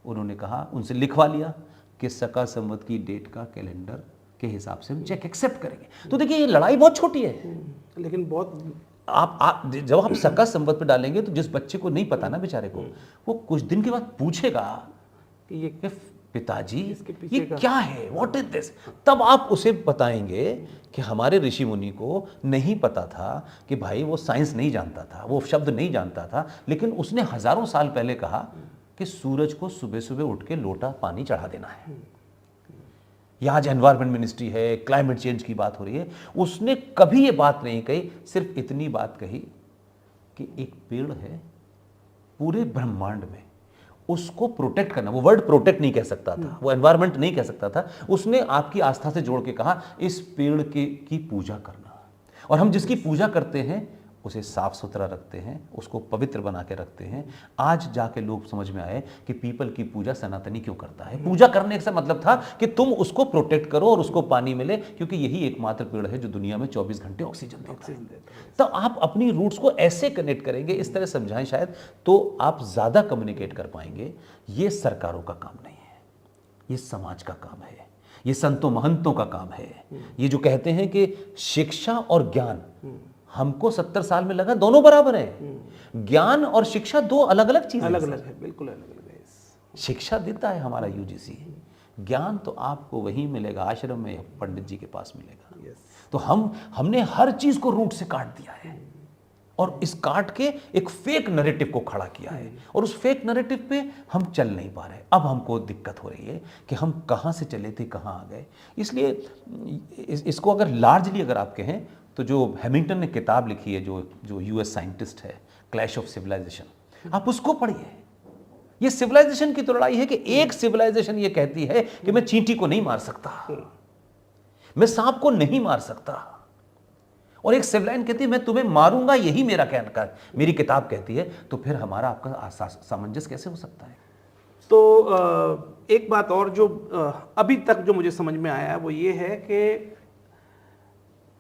उन्होंने कहा, उनसे लिखवा लिया कि सका संवत की डेट का कैलेंडर के हिसाब से हम चेक एक्सेप्ट करेंगे। तो देखिए, ये लड़ाई बहुत छोटी है, लेकिन बहुत जब आप सका संवत पे डालेंगे तो जिस बच्चे को नहीं पता ना बेचारे को, वो कुछ दिन के बाद पूछेगा कि ये पिताजी ये क्या है, व्हाट इज दिस। तब आप उसे बताएंगे कि हमारे ऋषि मुनि को नहीं पता था कि भाई वो साइंस नहीं जानता था, वो शब्द नहीं जानता था, लेकिन उसने हजारों साल पहले कहा कि सूरज को सुबह सुबह उठ के लोटा पानी चढ़ा देना है। या आज एनवायरमेंट मिनिस्ट्री है, क्लाइमेट चेंज की बात हो रही है, उसने कभी ये बात नहीं कही, सिर्फ इतनी बात कही कि एक पेड़ है पूरे ब्रह्मांड में, उसको प्रोटेक्ट करना। वो वर्ड प्रोटेक्ट नहीं कह सकता था, वो एनवायरमेंट नहीं कह सकता था, उसने आपकी आस्था से जोड़ के कहा इस पेड़ की पूजा करना। और हम जिसकी पूजा करते हैं उसे साफ सुथरा रखते हैं, उसको पवित्र बना के रखते हैं। आज जाके लोग समझ में आए कि पीपल की पूजा सनातनी क्यों करता है। पूजा करने से मतलब था कि तुम उसको प्रोटेक्ट करो और उसको पानी मिले, क्योंकि यही एकमात्र पेड़ है जो दुनिया में 24 घंटे ऑक्सीजन देता है। तो आप अपनी रूट्स को ऐसे कनेक्ट करेंगे, इस तरह समझाएं शायद, तो आप ज़्यादा कम्युनिकेट कर पाएंगे। ये सरकारों का काम नहीं है, ये समाज का काम है, ये संतों महंतों का काम है। ये जो कहते हैं कि शिक्षा और ज्ञान, हमको 70 साल में लगा दोनों बराबर है। ज्ञान और शिक्षा दो अलग अलग चीजें, अलग अलग है, बिल्कुल अलग अलग है। शिक्षा देता है हमारा यूजीसी, ज्ञान तो आपको वहीं मिलेगा, आश्रम में पंडित जी के पास मिलेगा। तो हमने हर चीज को रूट से काट दिया है और इस काट के एक फेक नैरेटिव को खड़ा किया है, और उस फेक नैरेटिव पे हम चल नहीं पा रहे। अब हमको दिक्कत हो रही है कि हम कहाँ से चले थे कहाँ आ गए। इसलिए इसको अगर लार्जली अगर आप कहें तो जो हैमिंगटन ने किताब लिखी है, जो यूएस साइंटिस्ट है, क्लैश ऑफ सिविलाइजेशन, आप उसको पढ़िए। ये सिविलाइजेशन की तो लड़ाई है कि एक सिविलाइजेशन ये कहती है कि मैं चींटी को नहीं मार सकता, मैं सांप को नहीं मार सकता, और एक सिविलाइन कहती है मैं तुम्हें मारूंगा, यही मेरा कहना का मेरी किताब कहती है। तो फिर हमारा आपका सामंजस्य कैसे हो सकता है। तो एक बात और जो अभी तक जो मुझे समझ में आया वो ये है कि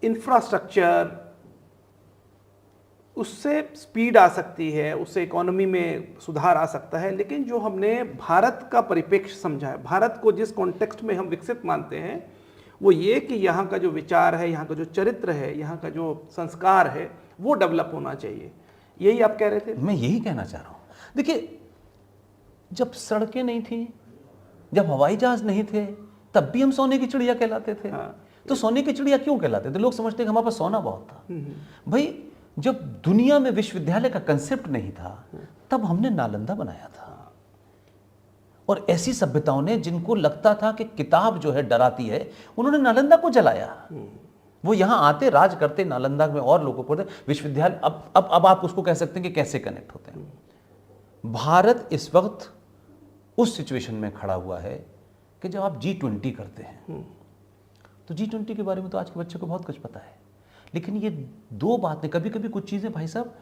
इंफ्रास्ट्रक्चर, उससे स्पीड आ सकती है, उससे इकोनॉमी में सुधार आ सकता है, लेकिन जो हमने भारत का परिप्रेक्ष्य समझा है, भारत को जिस कॉन्टेक्स्ट में हम विकसित मानते हैं, वो ये कि यहाँ का जो विचार है, यहाँ का जो चरित्र है, यहाँ का जो संस्कार है, वो डेवलप होना चाहिए। यही आप कह रहे थे? मैं यही कहना चाह रहा हूँ। देखिए, जब सड़कें नहीं थी, जब हवाई जहाज नहीं थे, तब भी हम सोने की चिड़िया कहलाते थे। तो सोने की चिड़िया क्यों कहलाते थे? लोग समझते कि हमारे पास सोना बहुत था। भाई, जब दुनिया में विश्वविद्यालय का कंसेप्ट नहीं था, तब हमने नालंदा बनाया था। और ऐसी सभ्यताओं ने, जिनको लगता था कि किताब जो है डराती है, उन्होंने नालंदा को जलाया। वो यहां आते, राज करते, नालंदा में और लोगों को पढ़ते, विश्वविद्यालय। अब आप उसको कह सकते हैं कि कैसे कनेक्ट होते हैं। भारत इस वक्त उस सिचुएशन में खड़ा हुआ है कि जब आप G20 करते हैं, तो G20 के बारे में तो आज के बच्चे को बहुत कुछ पता है, लेकिन ये दो बातें, कभी कभी कुछ चीज़ें भाई साहब,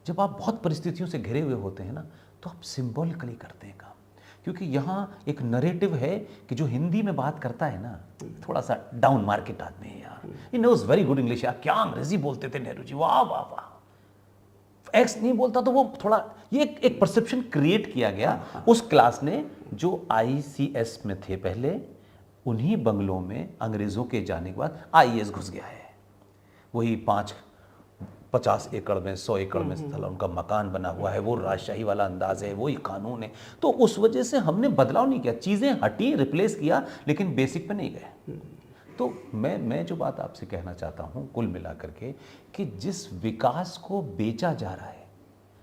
जब आप बहुत परिस्थितियों से घिरे हुए होते हैं ना, तो आप सिंबॉलिकली करते हैं काम। क्योंकि यहाँ एक नरेटिव है कि जो हिंदी में बात करता है ना, थोड़ा सा डाउन मार्केट आदमी है यार, he knows very good English, यार क्या अंग्रेजी बोलते थे नेहरू जी, वाह वाह वाह। एक्स नहीं बोलता तो वो थोड़ा, ये एक परसेप्शन क्रिएट किया गया उस क्लास ने जो ICS में थे पहले, उन्हीं बंगलों में अंग्रेजों के जाने के बाद IAS घुस गया है। वही 50 एकड़ में, 100 एकड़ में स्थल उनका मकान बना हुआ है, वो राजशाही वाला अंदाज है, वही कानून है। तो उस वजह से हमने बदलाव नहीं किया, चीज़ें हटी, रिप्लेस किया, लेकिन बेसिक पे नहीं गए। तो मैं जो बात आपसे कहना चाहता हूँ कुल मिलाकर के, कि जिस विकास को बेचा जा रहा है,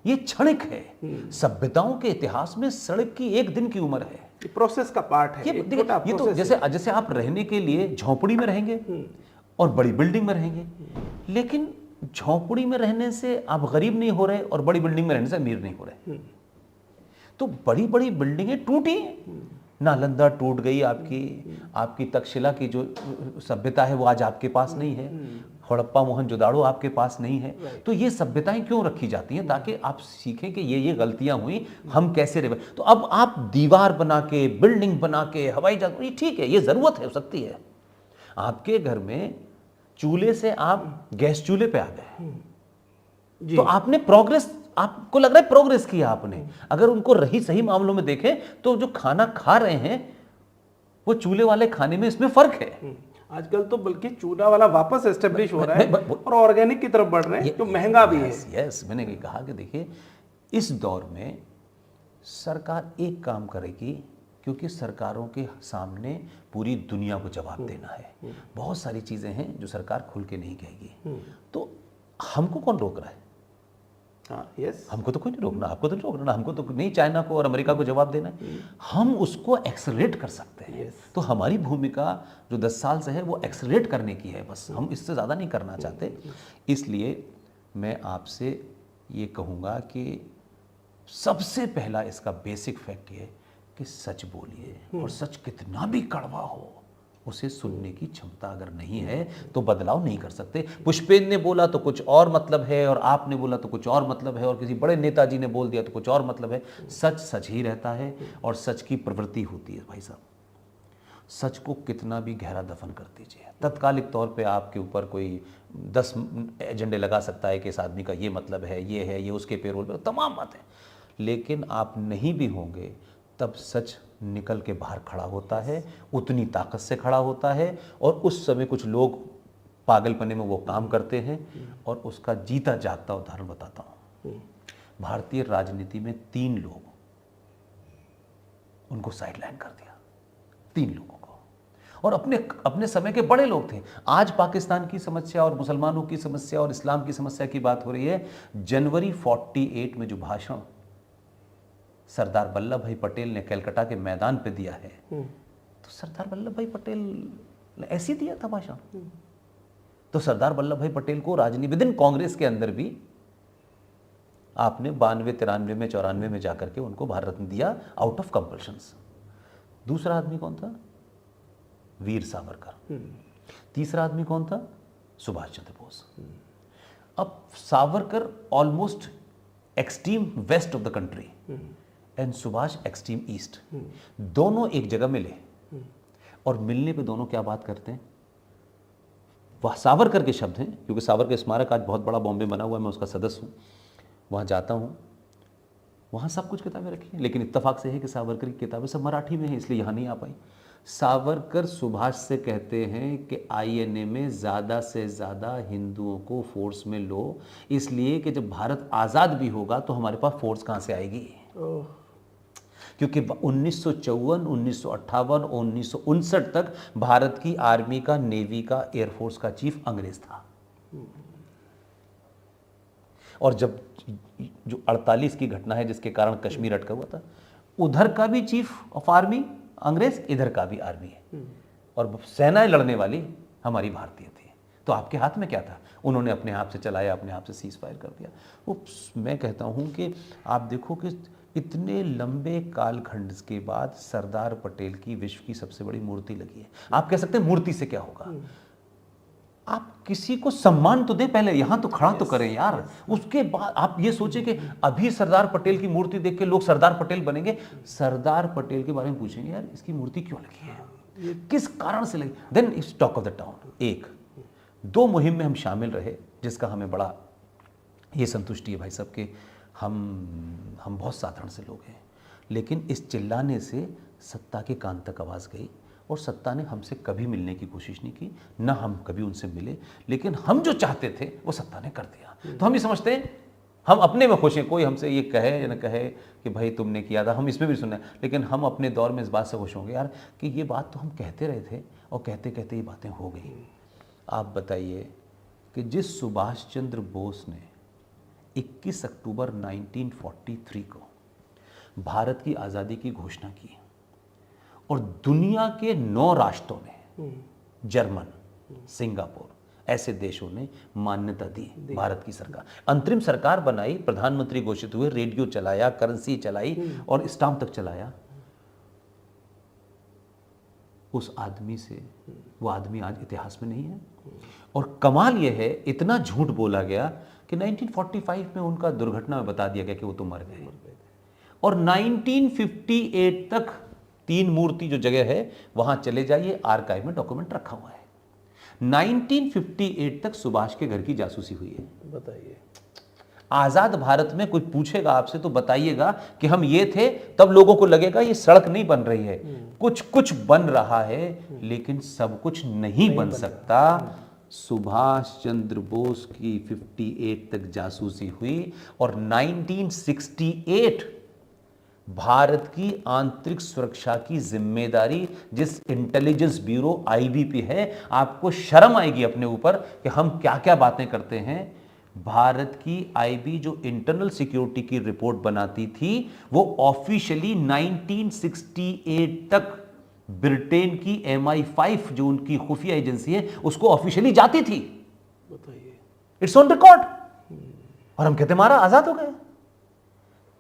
ये क्षणिक है। सभ्यताओं के इतिहास में सड़क की एक दिन की उम्र है, प्रोसेस का पार्ट है। ये तो जैसे आप रहने के लिए झोंपड़ी में रहेंगे और बड़ी बिल्डिंग में रहेंगे, लेकिन झोंपड़ी में रहने से आप गरीब नहीं हो रहे और बड़ी बिल्डिंग में रहने से अमीर नहीं हो रहे। तो बड़ी बड़ी बिल्डिंगें टूटी, नालंदा टूट गई, आपकी तक्षशिला की जो सभ्यता है वो आज आपके पास नहीं है, हड़प्पा मोहनजोदाड़ो आपके पास नहीं है। तो ये सभ्यताएं क्यों रखी जाती हैं? ताकि आप सीखें कि ये गलतियां हुई, हम कैसे रहे। तो अब आप दीवार बना के, बिल्डिंग बना के, हवाई जहाज, ये ठीक है, ये जरूरत है, हो सकती है। आपके घर में चूल्हे से आप गैस चूल्हे पे आ गए, तो आपने प्रोग्रेस, आपको लग रहा है प्रोग्रेस किया आपने। अगर उनको सही मामलों में देखें तो जो खाना खा रहे हैं वो चूल्हे वाले खाने में, इसमें फर्क है। आजकल तो बल्कि चूल्हा वाला वापस एस्टेब्लिश हो रहा है और ऑर्गेनिक की तरफ बढ़ रहे हैं, जो महंगा भी है। यस, मैंने कहा कि देखिए, इस दौर में सरकार एक काम करेगी, क्योंकि सरकारों के सामने पूरी दुनिया को जवाब देना है। बहुत सारी चीज़ें हैं जो सरकार खुल के नहीं कहेगी। तो हमको कौन रोक रहा है? यस, हमको तो कोई नहीं रोकना, आपको तो नहीं रोकना, हमको तो नहीं चाइना को और अमेरिका को जवाब देना है। हम उसको एक्सेलरेट कर सकते हैं। तो हमारी भूमिका जो 10 साल से है वो एक्सेलरेट करने की है, बस हम इससे ज़्यादा नहीं करना चाहते। इसलिए मैं आपसे ये कहूँगा कि सबसे पहला इसका बेसिक फैक्ट ये कि सच बोलिए, और सच कितना भी कड़वा हो, उसे सुनने की क्षमता अगर नहीं है तो बदलाव नहीं कर सकते। पुष्पेन ने बोला तो कुछ और मतलब है, और आपने बोला तो कुछ और मतलब है, और किसी बड़े नेताजी ने बोल दिया तो कुछ और मतलब है। सच सच ही रहता है, और सच की प्रवृत्ति होती है भाई साहब। सच को कितना भी गहरा दफन कर दीजिए, तत्कालिक तौर पे आपके ऊपर कोई 10 एजेंडे लगा सकता है कि इस आदमी का ये मतलब है, ये उसके पेरोल पे, तमाम बातें, लेकिन आप नहीं भी होंगे तब सच निकल के बाहर खड़ा होता है, उतनी ताकत से खड़ा होता है। और उस समय कुछ लोग पागलपने में वो काम करते हैं, और उसका जीता जागता उदाहरण बताता हूँ। भारतीय राजनीति में 3 लोग, उनको साइडलाइन कर दिया, 3 लोगों को, और अपने समय के बड़े लोग थे। आज पाकिस्तान की समस्या और मुसलमानों की समस्या और इस्लाम की समस्या की बात हो रही है। जनवरी 48 में जो भाषण सरदार वल्लभ भाई पटेल ने कलकत्ता के मैदान पे दिया है, तो सरदार वल्लभ भाई पटेल ने ऐसे दिया था भाषण। तो सरदार वल्लभ भाई पटेल को राजनीति विद इन कांग्रेस के अंदर भी आपने 92, 93 में, 94 में जाकर के उनको भारत रत्न दिया, आउट ऑफ कंपल्शंस। दूसरा आदमी कौन था? वीर सावरकर। तीसरा आदमी कौन था? सुभाष चंद्र बोस। अब Savarkar almost extreme west of the country and Subhash extreme east, दोनों एक जगह मिले, और मिलने पे दोनों क्या बात करते हैं? वह सावरकर के शब्द हैं, क्योंकि सावरकर स्मारक आज बहुत बड़ा बॉम्बे बना हुआ है, मैं उसका सदस्य हूँ, वहाँ जाता हूँ, वहाँ सब कुछ किताबें रखी हैं, लेकिन इत्तेफाक से है कि सावरकर की किताबें सब मराठी में हैं, इसलिए यहाँ नहीं आ पाई। सावरकर सुभाष से कहते हैं कि आईएनए में ज़्यादा से ज़्यादा हिंदुओं को फोर्स में लो, इसलिए कि जब भारत आज़ाद भी होगा तो हमारे पास फोर्स कहाँ से आएगी। क्योंकि 1954, 1958, 1959 तक भारत की आर्मी का, नेवी का, एयरफोर्स का चीफ अंग्रेज था। और जब जो 48 की घटना है जिसके कारण कश्मीर अटका हुआ था, उधर का भी चीफ ऑफ आर्मी अंग्रेज, इधर का भी आर्मी है, और सेनाएं लड़ने वाली हमारी भारतीय थी। तो आपके हाथ में क्या था? उन्होंने अपने आप से चलाया, अपने आप से सीज फायर कर दिया। वो मैं कहता हूं कि आप देखो कि इतने लंबे कालखंड के बाद सरदार पटेल की विश्व की सबसे बड़ी मूर्ति लगी है। आप कह सकते हैं मूर्ति से क्या होगा, आप किसी को सम्मान तो दें, पहले यहां तो खड़ा तो करें यार। उसके बाद आप ये सोचें कि अभी सरदार पटेल की मूर्ति देख के लोग सरदार पटेल बनेंगे। सरदार पटेल के बारे में पूछेंगे यार इसकी मूर्ति क्यों लगी है, किस कारण से लगी। Then it's talk of the town. 1-2 मुहिम में हम शामिल रहे जिसका हमें बड़ा ये संतुष्टि है भाई साहब कि हम बहुत साधारण से लोग हैं, लेकिन इस चिल्लाने से सत्ता के कान तक आवाज़ गई और सत्ता ने हमसे कभी मिलने की कोशिश नहीं की, ना हम कभी उनसे मिले, लेकिन हम जो चाहते थे वो सत्ता ने कर दिया। तो हम ये समझते हैं हम अपने में खुश हैं, कोई हमसे ये कहे या न कहे कि भाई तुमने किया था, हम इसमें भी सुने, लेकिन हम अपने दौर में इस बात से खुश होंगे यार कि ये बात तो हम कहते रहे थे और कहते कहते ये बातें हो गई। आप बताइए कि जिस सुभाष चंद्र बोस ने 21 अक्टूबर 1943 को भारत की आज़ादी की घोषणा की और दुनिया के 9 राष्ट्रों ने, जर्मन, सिंगापुर, ऐसे देशों ने मान्यता दी, भारत की सरकार अंतरिम सरकार बनाई, प्रधानमंत्री घोषित हुए, रेडियो चलाया, करेंसी चलाई और स्टाम्प तक चलाया, उस आदमी से, वो आदमी आज इतिहास में नहीं है। और कमाल यह है, इतना झूठ बोला गया कि 1945 में उनका दुर्घटना में बता दिया गया कि वो तो मर गए, और 1958 तक 3 मूर्ति जो जगह है वहां चले जाइए, आर्काइव में डॉक्यूमेंट रखा हुआ है। 1958 तक सुभाष के घर की जासूसी हुई है। बताइए, आजाद भारत में कोई पूछेगा आपसे तो बताइएगा कि हम ये थे, तब लोगों को लगेगा ये सड़क नहीं बन रही है, कुछ कुछ बन रहा है, लेकिन सब कुछ नहीं बन सकता। सुभाष चंद्र बोस की 58 तक जासूसी हुई और 1968 भारत की आंतरिक सुरक्षा की जिम्मेदारी जिस इंटेलिजेंस ब्यूरो आईबीपी है, आपको शर्म आएगी अपने ऊपर कि हम क्या क्या बातें करते हैं। भारत की आईबी जो इंटरनल सिक्योरिटी की रिपोर्ट बनाती थी वो ऑफिशियली 1968 तक ब्रिटेन की MI5 जो उनकी खुफिया एजेंसी है उसको ऑफिशियली जाती थी। बताइए, इट्स ऑन रिकॉर्ड। और हम कहते हमारा आजाद हो गए।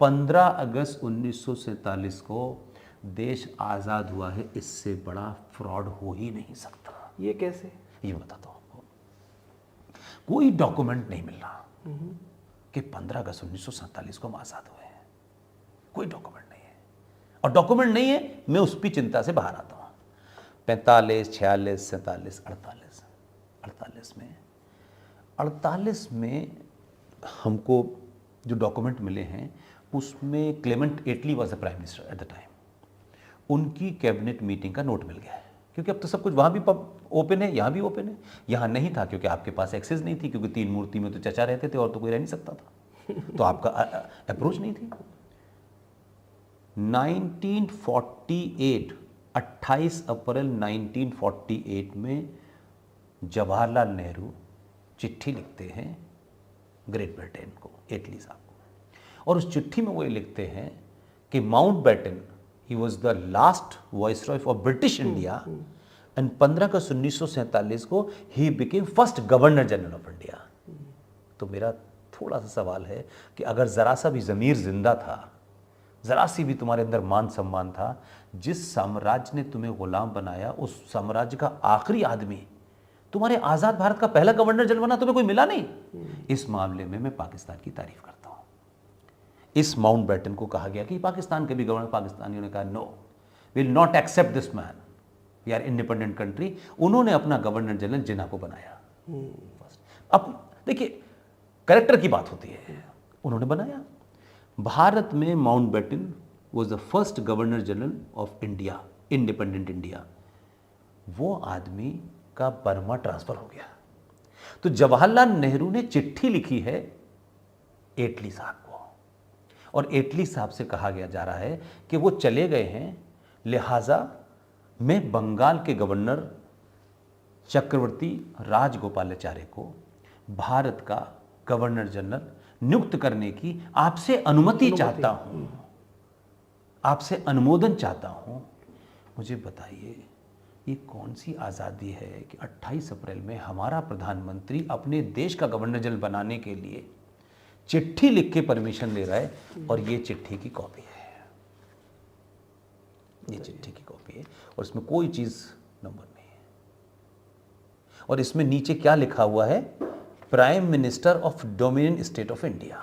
15 अगस्त 1947 को देश आजाद हुआ है, इससे बड़ा फ्रॉड हो ही नहीं सकता। ये कैसे? ये बताता हूं आपको। कोई डॉक्यूमेंट नहीं मिल रहा कि 15 अगस्त 1947 को हम आजाद हुए हैं, कोई डॉक्यूमेंट नहीं है। और डॉक्यूमेंट नहीं है, मैं उस भी चिंता से बाहर आता हूं। 45, 46, 47, 48 में हमको जो डॉक्यूमेंट मिले हैं उसमें Clement Attlee was the prime minister at the time. उनकी कैबिनेट मीटिंग का नोट मिल गया है, क्योंकि अब तो सब कुछ वहाँ भी ओपन है, यहाँ भी ओपन है। यहाँ नहीं था क्योंकि आपके पास एक्सेस नहीं थी, क्योंकि 3 मूर्ति में तो चचा रहते थे और तो कोई रह नहीं सकता था, तो आपका अप्रोच नहीं थी। 1948, 28 अप्रैल 1948 में जवाहरलाल नेहरू चिट्ठी लिखते हैं ग्रेट ब्रिटेन को, एटली साहब को, और उस चिट्ठी में वो ये लिखते हैं कि Mountbatten he was the last viceroy of British India and 15 अगस्त 1947 को he became first governor general of India. तो मेरा थोड़ा सा सवाल है कि अगर जरा सा भी ज़मीर जिंदा था, जरा सी भी तुम्हारे अंदर मान सम्मान था, जिस साम्राज्य ने तुम्हें गुलाम बनाया उस साम्राज्य का आखिरी आदमी तुम्हारे आज़ाद भारत का पहला गवर्नर जनरल बना, तुम्हें कोई मिला नहीं। इस मामले में मैं पाकिस्तान की तारीफ करता हूं। इस माउंटबेटन को कहा गया कि पाकिस्तान के भी गवर्नर, पाकिस्तानियों ने कहा no, will not accept this man, we are independent country. उन्होंने अपना गवर्नर जनरल जिन्ना को बनाया। अब देखिए कैरेक्टर की बात होती है, उन्होंने बनाया। भारत में Mountbatten was the first governor general of India independent India, वो आदमी का बर्मा ट्रांसफर हो गया। तो जवाहरलाल नेहरू ने चिट्ठी लिखी है एटली साहब को, और एटली साहब से कहा गया जा रहा है कि वो चले गए हैं, लिहाजा मैं बंगाल के गवर्नर चक्रवर्ती राजगोपालाचार्य को भारत का गवर्नर जनरल नियुक्त करने की आपसे अनुमति चाहता हूं, आपसे अनुमोदन चाहता हूं। मुझे बताइए ये कौन सी आज़ादी है कि 28 अप्रैल में हमारा प्रधानमंत्री अपने देश का गवर्नर जनरल बनाने के लिए चिट्ठी लिख के परमिशन ले रहा है, और ये चिट्ठी की कॉपी है, ये चिट्ठी की कॉपी है, और इसमें कोई चीज़ नंबर नहीं है। और इसमें नीचे क्या लिखा हुआ है? Prime minister of dominion state of India,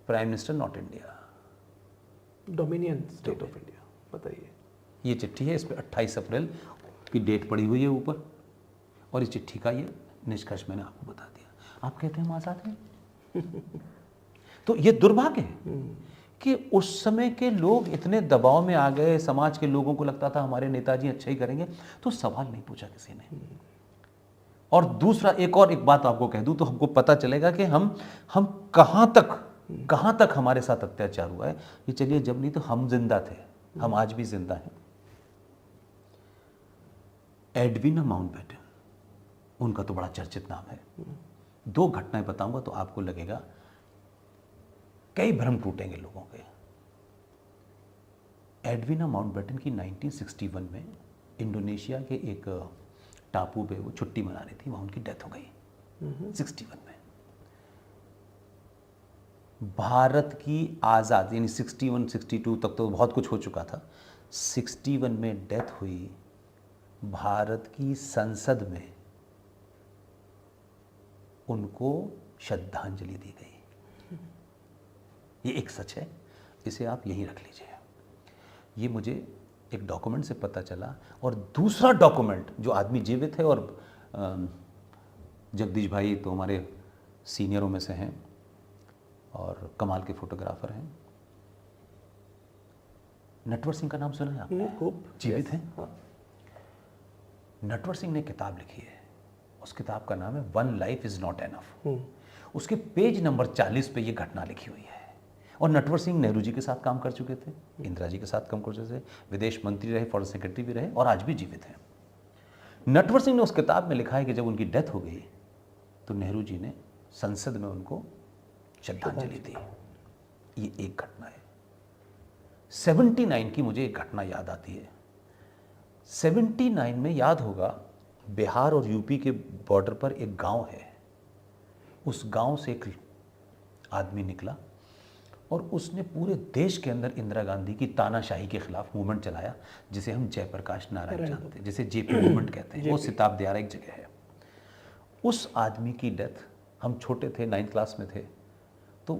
prime minister not India, dominion state of India. बताइए, ये चिट्ठी है, इस पर 28 अप्रैल की डेट पड़ी हुई है ऊपर, और इस चिट्ठी का ये निष्कर्ष मैंने आपको बता दिया। आप कहते हैं हम आज़ाद हैं। तो ये दुर्भाग्य है कि उस समय के लोग इतने दबाव में आ गए, समाज के लोगों को लगता था हमारे नेताजी अच्छा ही करेंगे, तो सवाल नहीं पूछा किसी ने। और दूसरा एक बात आपको कह दूं तो हमको पता चलेगा कि हम कहां तक हमारे साथ अत्याचार हुआ है। ये चलिए, जब नहीं तो हम जिंदा थे, हम आज भी जिंदा हैं। एडविना माउंटबेटन, उनका तो बड़ा चर्चित नाम है। 2 घटनाएं बताऊंगा तो आपको लगेगा, कई भ्रम टूटेंगे लोगों के। एडविना माउंटबेटन की 1961 में इंडोनेशिया के एक टापू पे वो छुट्टी मना रही थी, वहां उनकी डेथ हो गई 61 में। भारत की आज़ादी यानी 61-62 तक तो बहुत कुछ हो चुका था। 61 में डेथ हुई, भारत की संसद में उनको श्रद्धांजलि दी गई। ये एक सच है, इसे आप यहीं रख लीजिए। ये मुझे एक डॉक्यूमेंट से पता चला। और दूसरा डॉक्यूमेंट, जो आदमी जीवित है, और जगदीश भाई तो हमारे सीनियरों में से हैं और कमाल के फोटोग्राफर हैं। नटवर सिंह का नाम सुना है आपने? खूब जीवित हैं। नटवर सिंह ने किताब लिखी है, उस किताब का नाम है one life is not enough. उसके पेज नंबर 40 पे ये घटना लिखी हुई है। और नटवर सिंह नेहरू जी के साथ काम कर चुके थे, इंदिरा जी के साथ काम कर चुके थे, विदेश मंत्री रहे, फॉरेन सेक्रेटरी भी रहे, और आज भी जीवित हैं। नटवर सिंह ने उस किताब में लिखा है कि जब उनकी डेथ हो गई तो नेहरू जी ने संसद में उनको श्रद्धांजलि दी। ये एक घटना है। 79 की मुझे एक घटना याद आती है। 79 में याद होगा, बिहार और यूपी के बॉर्डर पर एक गांव है। उस गांव से एक आदमी निकला और उसने पूरे देश के अंदर इंदिरा गांधी की तानाशाही के खिलाफ मूवमेंट चलाया, जिसे हम जयप्रकाश नारायण जानते हैं, जिसे जेपी मूवमेंट कहते हैं। वो सिताब दियारा एक जगह है। उस आदमी की डेथ, हम छोटे थे, 9th क्लास में थे, तो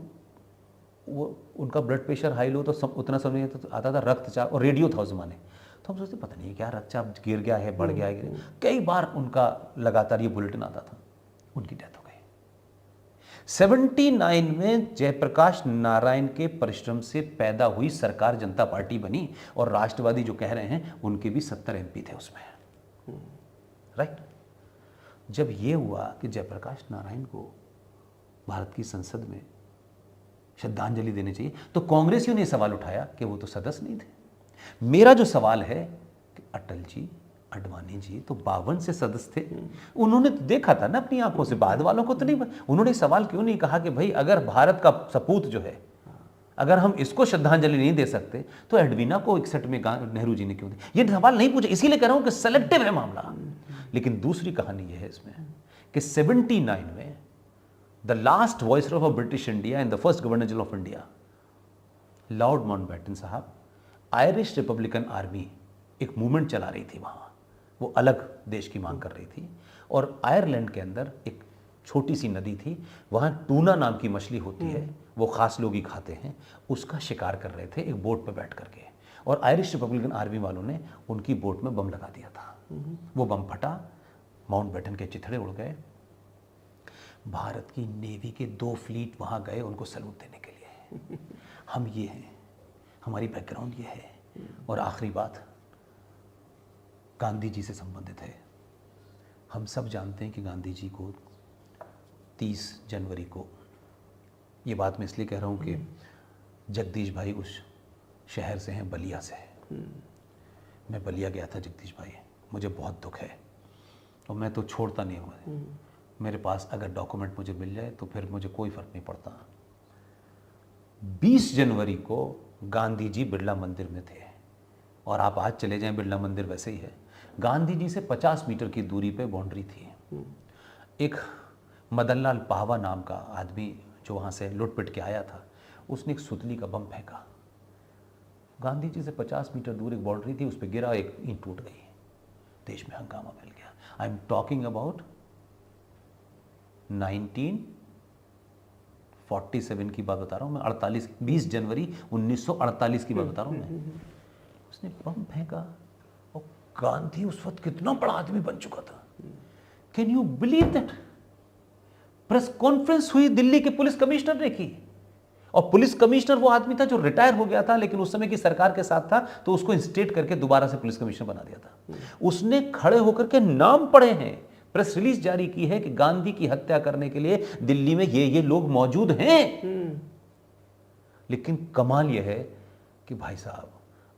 वो उनका ब्लड प्रेशर हाई लो तो उतना समझ नहीं आता था, रक्तचाप, और रेडियो था उस ज़माने। तो हम सोचते पता नहीं क्या रक्तचाप गिर गया है, बढ़ गया है। कई बार उनका लगातार ये बुलेटिन आता था। उनकी डेथ हो गई 79 में। जयप्रकाश नारायण के परिश्रम से पैदा हुई सरकार जनता पार्टी बनी, और राष्ट्रवादी जो कह रहे हैं उनके भी 70 MP थे उसमें, राइट। जब ये हुआ कि जयप्रकाश नारायण को भारत की संसद में श्रद्धांजलि देनी चाहिए, तो कांग्रेसियों ने सवाल उठाया कि वो तो सदस्य नहीं थे। मेरा जो सवाल है कि अटल जी, अडवाणी जी तो 52 से सदस्य थे। उन्होंने तो देखा था ना अपनी आंखों से, बाद वालों को तो नहीं। उन्होंने सवाल क्यों नहीं कहा कि भाई अगर भारत का सपूत जो है, अगर हम इसको श्रद्धांजलि नहीं दे सकते तो एडविना को 61 में नेहरू जी ने क्यों दी? ये सवाल नहीं पूछे। इसीलिए कह रहा हूं कि सेलेक्टिव है मामला। लेकिन दूसरी कहानी यह है इसमें कि 79 में the last viceroy of British India and the first governor general of India, Lord Mountbatten साहब, आयरिश रिपब्लिकन आर्मी एक मूवमेंट चला रही थी वहाँ। वो अलग देश की मांग कर रही थी, और आयरलैंड के अंदर एक छोटी सी नदी थी, वहाँ टूना नाम की मछली होती है, वो खास लोग ही खाते हैं, उसका शिकार कर रहे थे एक बोट पर बैठ करके। और आयरिश रिपब्लिकन आर्मी वालों ने उनकी बोट में बम लगा दिया था। वो बम फटा, माउंटबेटन के चिथड़े उड़ गए। भारत की नेवी के 2 फ्लीट वहाँ गए उनको सैल्यूट देने के लिए। हम ये हैं, हमारी बैकग्राउंड ये है। और आखिरी बात, गांधी जी से संबंधित है। हम सब जानते हैं कि गांधी जी को 30 जनवरी को, ये बात मैं इसलिए कह रहा हूँ कि जगदीश भाई उस शहर से हैं, बलिया से है। मैं बलिया गया था जगदीश भाई, मुझे बहुत दुख है और मैं तो छोड़ता नहीं हूँ। मेरे पास अगर डॉक्यूमेंट मुझे मिल जाए तो फिर मुझे कोई फर्क नहीं पड़ता। 20 जनवरी को गांधी जी बिरला मंदिर में थे और आप आज चले जाएं, बिरला मंदिर वैसे ही है। गांधी जी से 50 मीटर की दूरी पे बाउंड्री थी। एक मदनलाल पाहवा नाम का आदमी जो वहाँ से लुट पिट के आया था, उसने एक सुतली का बम फेंका। गांधी जी से 50 मीटर दूर एक बाउंड्री थी, उस पर गिरा, एक ईंट टूट गई, देश में हंगामा फैल गया। आई एम टॉकिंग अबाउट 1947 की बात बता रहा हूँ मैं, 20 जनवरी 1948 की बात बता रहा हूँ मैं। उसने बम फेंका और गांधी उस वक्त कितना बड़ा आदमी बन चुका था। Can you believe that? Press conference हुई दिल्ली के पुलिस कमिश्नर ने की, और पुलिस कमिश्नर वो आदमी था जो रिटायर हो गया था लेकिन उस समय की सरकार के साथ था, तो उसको इंस्टेट करके दोबारा से पुलिस कमिश्नर बना दिया था। उसने खड़े होकर के नाम पढ़े हैं, प्रेस रिलीज जारी की है कि गांधी की हत्या करने के लिए दिल्ली में ये लोग मौजूद हैं। लेकिन कमाल यह है कि भाई साहब,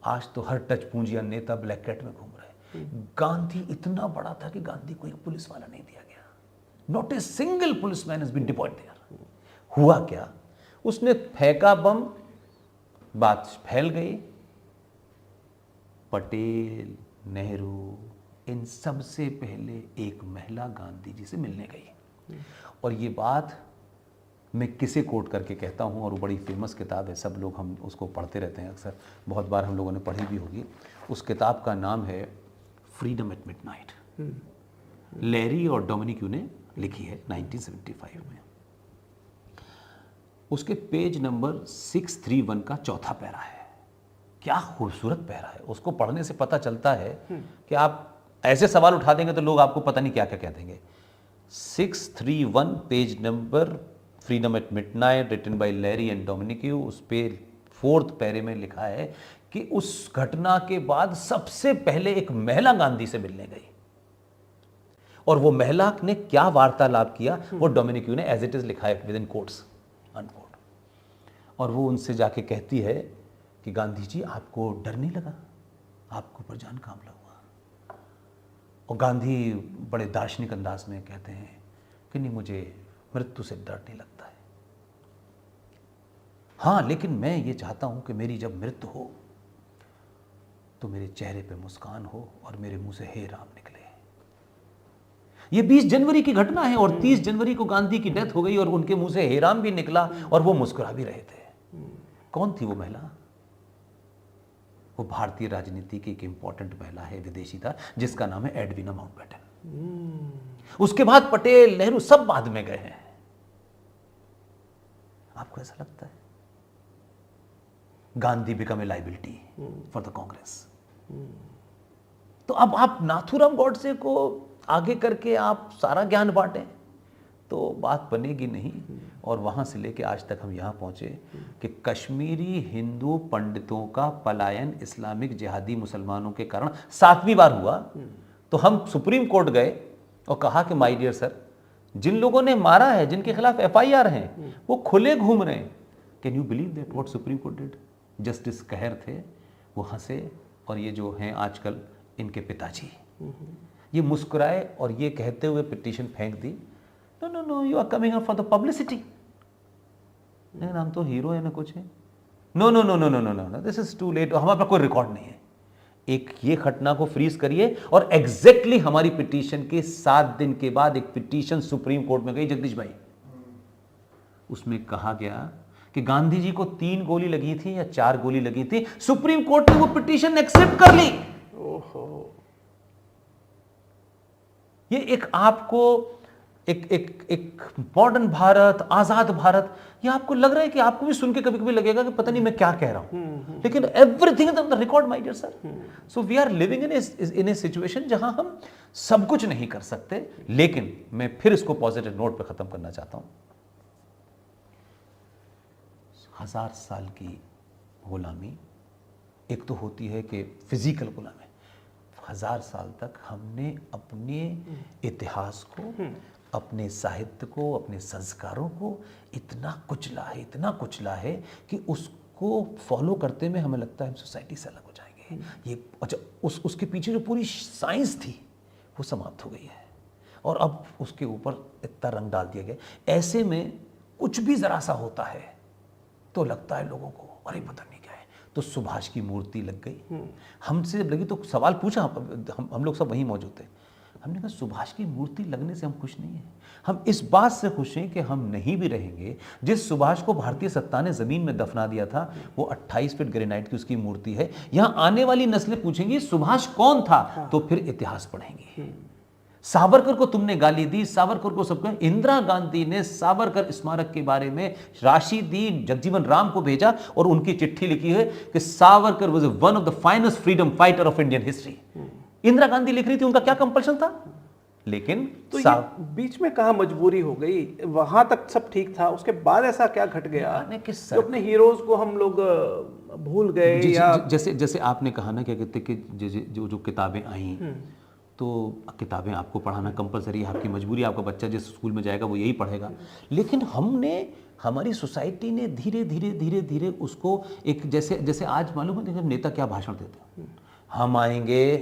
आज तो हर टच पूंजिया नेता ब्लैक कैट में घूम रहे हैं। गांधी इतना बड़ा था कि गांधी को एक पुलिस वाला नहीं दिया गया। Not a single policeman has been deployed there. हुआ क्या? उसने फेंका बम, बात फैल गई। पटेल, नेहरू, इन सब से पहले एक महिला गांधी जी से मिलने गई। और ये बात मैं किसे कोट करके कहता हूँ, और वो बड़ी फेमस किताब है, सब लोग हम उसको पढ़ते रहते हैं अक्सर, बहुत बार हम लोगों ने पढ़ी भी होगी। उस किताब का नाम है फ्रीडम एट मिडनाइट। लैरी और डोमिनिक्यू ने लिखी है 1975 में। उसके पेज नंबर 631 का चौथा पैरा है। क्या खूबसूरत पैरा है, उसको पढ़ने से पता चलता है कि आप ऐसे सवाल उठा देंगे तो लोग आपको पता नहीं क्या क्या कह देंगे। 631 page number, Freedom at Midnight, written by Larry and Dominique. उस पे 4th पैरे में लिखा है कि उस घटना के बाद सबसे पहले एक महिला गांधी से मिलने गई, और वो महिला ने क्या वार्तालाप किया वो डोमिनिक्यू ने एज इट इज लिखा है, विद इन कोट्स, अनकोट। और वो उनसे जाके कहती है कि गांधी जी, आपको डर नहीं लगा? आपको ऊपर जान का हमला हुआ? और गांधी बड़े दार्शनिक अंदाज में कहते हैं कि नहीं, मुझे मृत्यु से डर नहीं लगता है। हाँ, लेकिन मैं ये चाहता हूं कि मेरी जब मृत्यु हो तो मेरे चेहरे पे मुस्कान हो और मेरे मुंह से हे राम निकले। ये 20 जनवरी की घटना है, और 30 जनवरी को गांधी की डेथ हो गई और उनके मुंह से हे राम भी निकला और वो मुस्कुरा भी रहे थे। कौन थी वो महिला? वो भारतीय राजनीति की एक इंपॉर्टेंट महिला है, विदेशी था, जिसका नाम है एडविना माउंटबेटन। उसके बाद पटेल, नेहरू सब बाद में गए हैं। आपको ऐसा लगता है? Gandhi become a liability for the Congress. तो अब आप नाथूराम गॉडसे को आगे करके आप सारा ज्ञान बांटें तो बात बनेगी नहीं। और वहाँ से लेके आज तक हम यहाँ पहुँचे कि कश्मीरी हिंदू पंडितों का पलायन इस्लामिक जिहादी मुसलमानों के कारण 7वीं बार हुआ। तो हम सुप्रीम कोर्ट गए और कहा कि माय डियर सर, जिन लोगों ने मारा है, जिनके खिलाफ FIR हैं, वो खुले घूम रहे हैं। Can you believe that what supreme court did? Justice कहर थे, वो हंसे, और ये जो हैं आजकल इनके पिताजी, ये मुस्कुराए और ये कहते हुए पिटीशन फेंक दी, no no no, you are coming up for the publicity. लेकिन हम तो हीरो है ना कुछ है। No no no no no no no, this is too late, हमारे पास कोई रिकॉर्ड नहीं है। एक ये घटना को फ्रीज करिए, और एग्जैक्टली हमारी पिटीशन के 7 दिन के बाद एक पिटीशन सुप्रीम कोर्ट में गई, जगदीश भाई। उसमें कहा गया कि गांधी जी को 3 गोली लगी थी या 4 गोली लगी थी। सुप्रीम कोर्ट ने वो पिटीशन एक्सेप्ट कर ली। ये एक आपको एक मॉडर्न भारत, आजाद भारत, ये आपको लग रहा है कि आपको भी सुन के कभी कभी लगेगा कि पता नहीं मैं क्या कह रहा हूं, लेकिन everything is on the record my dear sir. So we are living in a situation जहां हम सब कुछ नहीं कर सकते। लेकिन मैं फिर इसको पॉजिटिव नोट पे खत्म करना चाहता हूं। 1000 साल की गुलामी एक तो होती है कि फिजिकल गुलामी, 1000 साल तक हमने अपने इतिहास को, अपने साहित्य को, अपने संस्कारों को इतना कुचला है कि उसको फॉलो करते में हमें लगता है हम सोसाइटी से अलग हो जाएंगे। ये अच्छा, उसके पीछे जो पूरी साइंस थी वो समाप्त हो गई है और अब उसके ऊपर इतना रंग डाल दिया गया। ऐसे में कुछ भी जरा सा होता है तो लगता है लोगों को अरे पता नहीं क्या है। तो सुभाष की मूर्ति लग गई, हमसे जब लगी तो सवाल पूछा, हम लोग सब वहीं मौजूद थे। हमने कहा सुभाष की मूर्ति लगने से हम खुश नहीं हैं, हम इस बात से खुश हैं कि हम नहीं भी रहेंगे। जिस सुभाष को भारतीय सत्ता ने जमीन में दफना दिया था वो 28 फीट ग्रेनाइट की उसकी मूर्ति है। यहां आने वाली नस्लें पूछेंगी सुभाष कौन था, तो फिर इतिहास पढ़ेंगे। सावरकर को तुमने गाली दी, सावरकर को सबको। इंदिरा गांधी ने सावरकर स्मारक के बारे में राशि दी, जगजीवन राम को भेजा और उनकी चिट्ठी लिखी है कि Savarkar was one of the finest freedom fighter of Indian history. Indira Gandhi लिख रही थी, उनका क्या कंपल्शन था? लेकिन तो ये बीच में कहाँ मजबूरी हो गई? वहां तक सब ठीक था, उसके बाद ऐसा क्या घट गया जो अपने हीरोज को हम लोग भूल गए? या जैसे आपने कहा ना, क्या कहते कि जो किताबें आई, तो किताबें आपको पढ़ाना कंपलसरी है, आपकी मजबूरी, आपका बच्चा जिस स्कूल में जाएगा वो यही पढ़ेगा। लेकिन हमारी सोसाइटी ने धीरे धीरे उसको एक, जैसे आज मालूम है नेता क्या भाषण देते हैं, हम आएंगे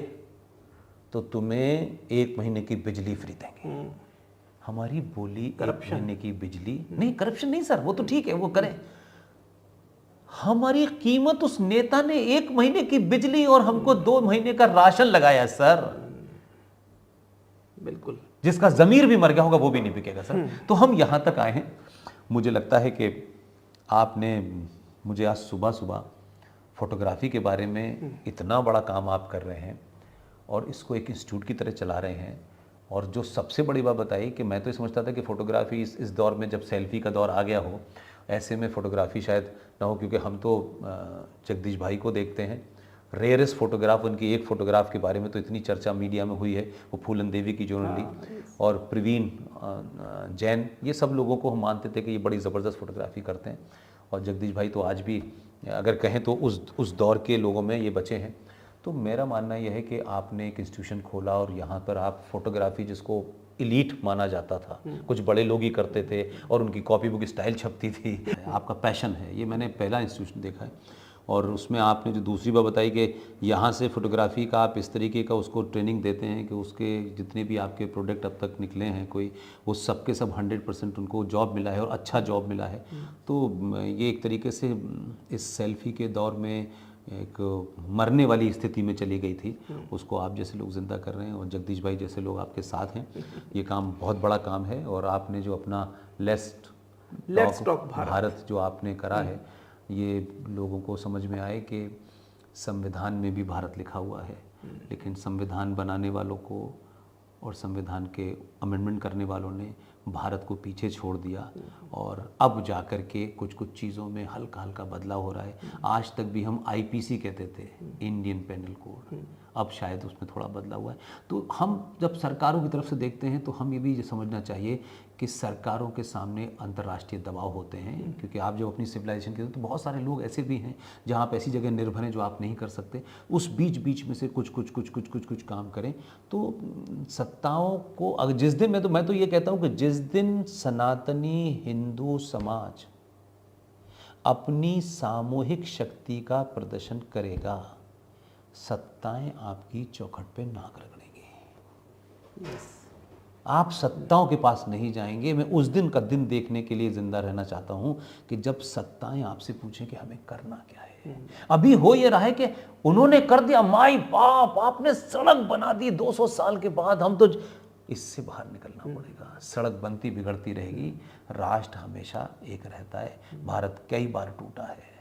तो तुम्हें 1 महीने की बिजली फ्री देंगे। हमारी बोली 1 महीने की बिजली नहीं, करप्शन नहीं सर, वो तो ठीक है वो करें। हमारी कीमत उस नेता ने 1 महीने की बिजली और हमको 2 महीने का राशन लगाया सर। बिल्कुल, जिसका जमीर भी मर गया होगा वो भी नहीं बिकेगा सर। तो हम यहां तक आए हैं। मुझे लगता है कि आपने मुझे आज सुबह फोटोग्राफी के बारे में इतना बड़ा काम आप कर रहे हैं और इसको एक इंस्टीट्यूट की तरह चला रहे हैं। और जो सबसे बड़ी बात बताई कि मैं तो ये समझता था कि फ़ोटोग्राफी इस दौर में, जब सेल्फी का दौर आ गया हो, ऐसे में फ़ोटोग्राफी शायद ना हो, क्योंकि हम तो जगदीश भाई को देखते हैं, रेयरेस्ट फोटोग्राफ, उनकी एक फ़ोटोग्राफ के बारे में तो इतनी चर्चा मीडिया में हुई है, वो फूलन देवी की जो उन्होंने ली, और प्रवीण जैन, ये सब लोगों को हम मानते थे कि ये बड़ी ज़बरदस्त फ़ोटोग्राफी करते हैं। और जगदीश भाई तो आज भी अगर कहें तो उस दौर के लोगों में ये बचे हैं। तो मेरा मानना यह है कि आपने एक इंस्टीट्यूशन खोला और यहाँ पर आप फोटोग्राफी, जिसको इलीट माना जाता था, कुछ बड़े लोग ही करते थे और उनकी कॉपी बुक स्टाइल छपती थी, आपका पैशन है, ये मैंने पहला इंस्टीट्यूशन देखा है। और उसमें आपने जो दूसरी बात बताई कि यहाँ से फ़ोटोग्राफी का आप इस तरीके का उसको ट्रेनिंग देते हैं कि उसके जितने भी आपके प्रोडक्ट अब तक निकले हैं कोई, वो सबके सब 100% उनको जॉब मिला है और अच्छा जॉब मिला है। तो ये एक तरीके से इस सेल्फी के दौर में एक मरने वाली स्थिति में चली गई थी, उसको आप जैसे लोग ज़िंदा कर रहे हैं और जगदीश भाई जैसे लोग आपके साथ हैं। ये काम बहुत बड़ा काम है। और आपने जो अपना लेट्स टॉक भारत जो आपने करा है, ये लोगों को समझ में आए कि संविधान में भी भारत लिखा हुआ है, लेकिन संविधान बनाने वालों को और संविधान के अमेंडमेंट करने वालों ने भारत को पीछे छोड़ दिया। और अब जाकर के कुछ चीज़ों में हल्का हल्का बदलाव हो रहा है। आज तक भी हम आईपीसी कहते थे, इंडियन पेनल कोड, अब शायद उसमें थोड़ा बदलाव हुआ है। तो हम जब सरकारों की तरफ से देखते हैं तो हम ये भी समझना चाहिए कि सरकारों के सामने अंतर्राष्ट्रीय दबाव होते हैं, क्योंकि आप जब अपनी सिविलाइजेशन के तो बहुत सारे लोग ऐसे भी हैं जहाँ आप ऐसी जगह निर्भर हैं जो आप नहीं कर सकते, उस बीच में से कुछ काम करें। तो सत्ताओं को अगर जिस दिन मैं तो ये कहता हूँ कि जिस दिन सनातनी हिंदू समाज अपनी सामूहिक शक्ति का प्रदर्शन करेगा, सत्ताएं आपकी चौखट पे नाक रगड़ेंगी। आप सत्ताओं के पास नहीं जाएंगे। मैं उस दिन का दिन देखने के लिए जिंदा रहना चाहता हूं कि जब सत्ताएं आपसे पूछें कि हमें करना क्या है। अभी हो ये रहा है कि उन्होंने कर दिया, माई बाप आपने सड़क बना दी 200 साल के बाद, हम तो इससे बाहर निकलना पड़ेगा। सड़क बनती बिगड़ती रहेगी, राष्ट्र हमेशा एक रहता है। भारत कई बार टूटा है,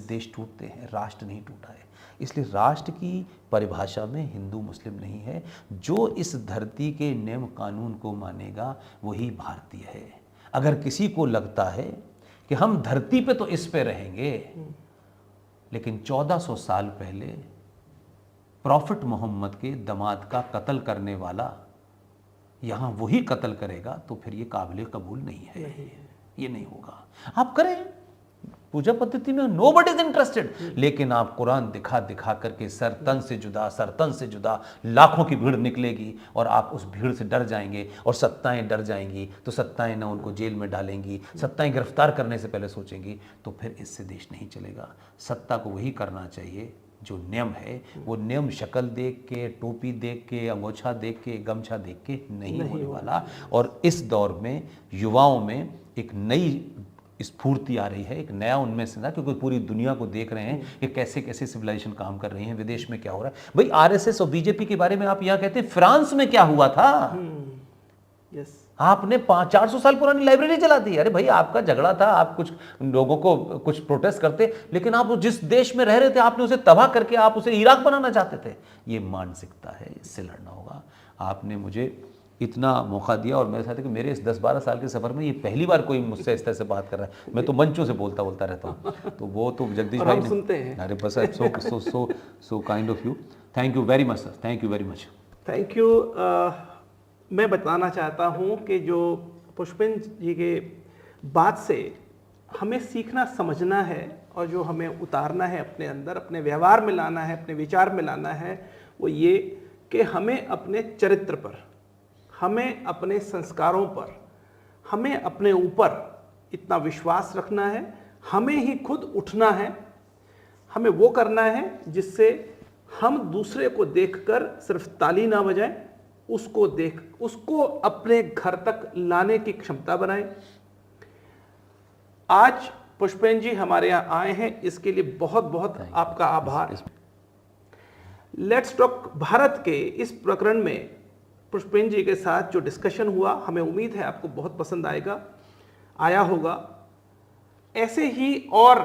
देश टूटते हैं, राष्ट्र नहीं टूटा है। इसलिए राष्ट्र की परिभाषा में हिंदू मुस्लिम नहीं है। जो इस धरती के नियम कानून को मानेगा वही भारतीय है। अगर किसी को लगता है कि हम धरती पे तो इस पे रहेंगे, लेकिन 1400 साल पहले प्रॉफिट मोहम्मद के दामाद का कत्ल करने वाला यहाँ वही कत्ल करेगा, तो फिर ये काबिल कबूल नहीं है, ये नहीं होगा। आप करें, पूजा पद्धति में नोबडी इज इंटरेस्टेड। लेकिन आप कुरान दिखा दिखा करके सर तन से जुदा लाखों की भीड़ निकलेगी और आप उस भीड़ से डर जाएंगे और सत्ताएं डर जाएंगी, तो सत्ताएं ना उनको जेल में डालेंगी, सत्ताएं गिरफ्तार करने से पहले सोचेंगी, तो फिर इससे देश नहीं चलेगा। सत्ता को वही करना चाहिए जो नियम है, वो नियम शक्ल देख के, टोपी देख के, अंगोछा देख के, गमछा देख के नहीं होने वाला। और इस दौर में युवाओं में एक नई स्फूर्ति आ रही है, एक नया उनमें से ना, क्योंकि पूरी दुनिया को देख रहे हैं कि कैसे कैसे सिविलाइजेशन काम कर रही है, विदेश में क्या हो रहा है। भाई आरएसएस और बीजेपी के बारे में आप यहाँ कहते हैं, फ्रांस में क्या हुआ था? यस, आपने 400 साल पुरानी लाइब्रेरी चला दी। अरे भाई आपका झगड़ा था, आप कुछ लोगों को कुछ प्रोटेस्ट करते, लेकिन आप जिस देश में रह रहे थे आपने उसे तबाह करके आप उसे इराक बनाना चाहते थे। ये मानसिकता है, इससे लड़ना होगा। आपने मुझे इतना मौका दिया और मेरे साथ है कि मेरे इस 10-12 साल के सफ़र में ये पहली बार कोई मुझसे इस तरह से बात कर रहा है। मैं तो मंचों से बोलता रहता हूँ, तो वो तो जगदीश भाई ने सुनते हैं। अरे बस so kind of you, thank you very much sir, thank you very much. Thank you. मैं बताना चाहता हूँ कि जो पुष्पेंद्र जी के बात से हमें सीखना समझना है और जो हमें उतारना है अपने अंदर, अपने व्यवहार में लाना है, अपने विचार में लाना है, वो ये कि हमें अपने चरित्र पर, हमें अपने संस्कारों पर, हमें अपने ऊपर इतना विश्वास रखना है, हमें ही खुद उठना है, हमें वो करना है जिससे हम दूसरे को देखकर सिर्फ ताली ना बजाएं, उसको अपने घर तक लाने की क्षमता बनाएं। आज पुष्पेंद्र जी हमारे यहाँ आए हैं, इसके लिए बहुत बहुत आपका आभार। लेट्स टॉक भारत के इस प्रकरण में पुष्पेंद्र जी के साथ जो डिस्कशन हुआ, हमें उम्मीद है आपको बहुत पसंद आया होगा। ऐसे ही और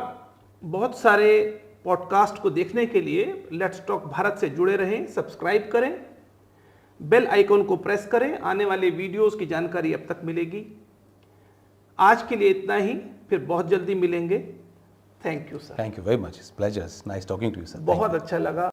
बहुत सारे पॉडकास्ट को देखने के लिए लेट्स टॉक भारत से जुड़े रहें, सब्सक्राइब करें, बेल आइकॉन को प्रेस करें, आने वाले वीडियोस की जानकारी अब तक मिलेगी। आज के लिए इतना ही, फिर बहुत जल्दी मिलेंगे। Thank you sir. Thank you very much, it's pleasure, nice talking to you sir. बहुत अच्छा लगा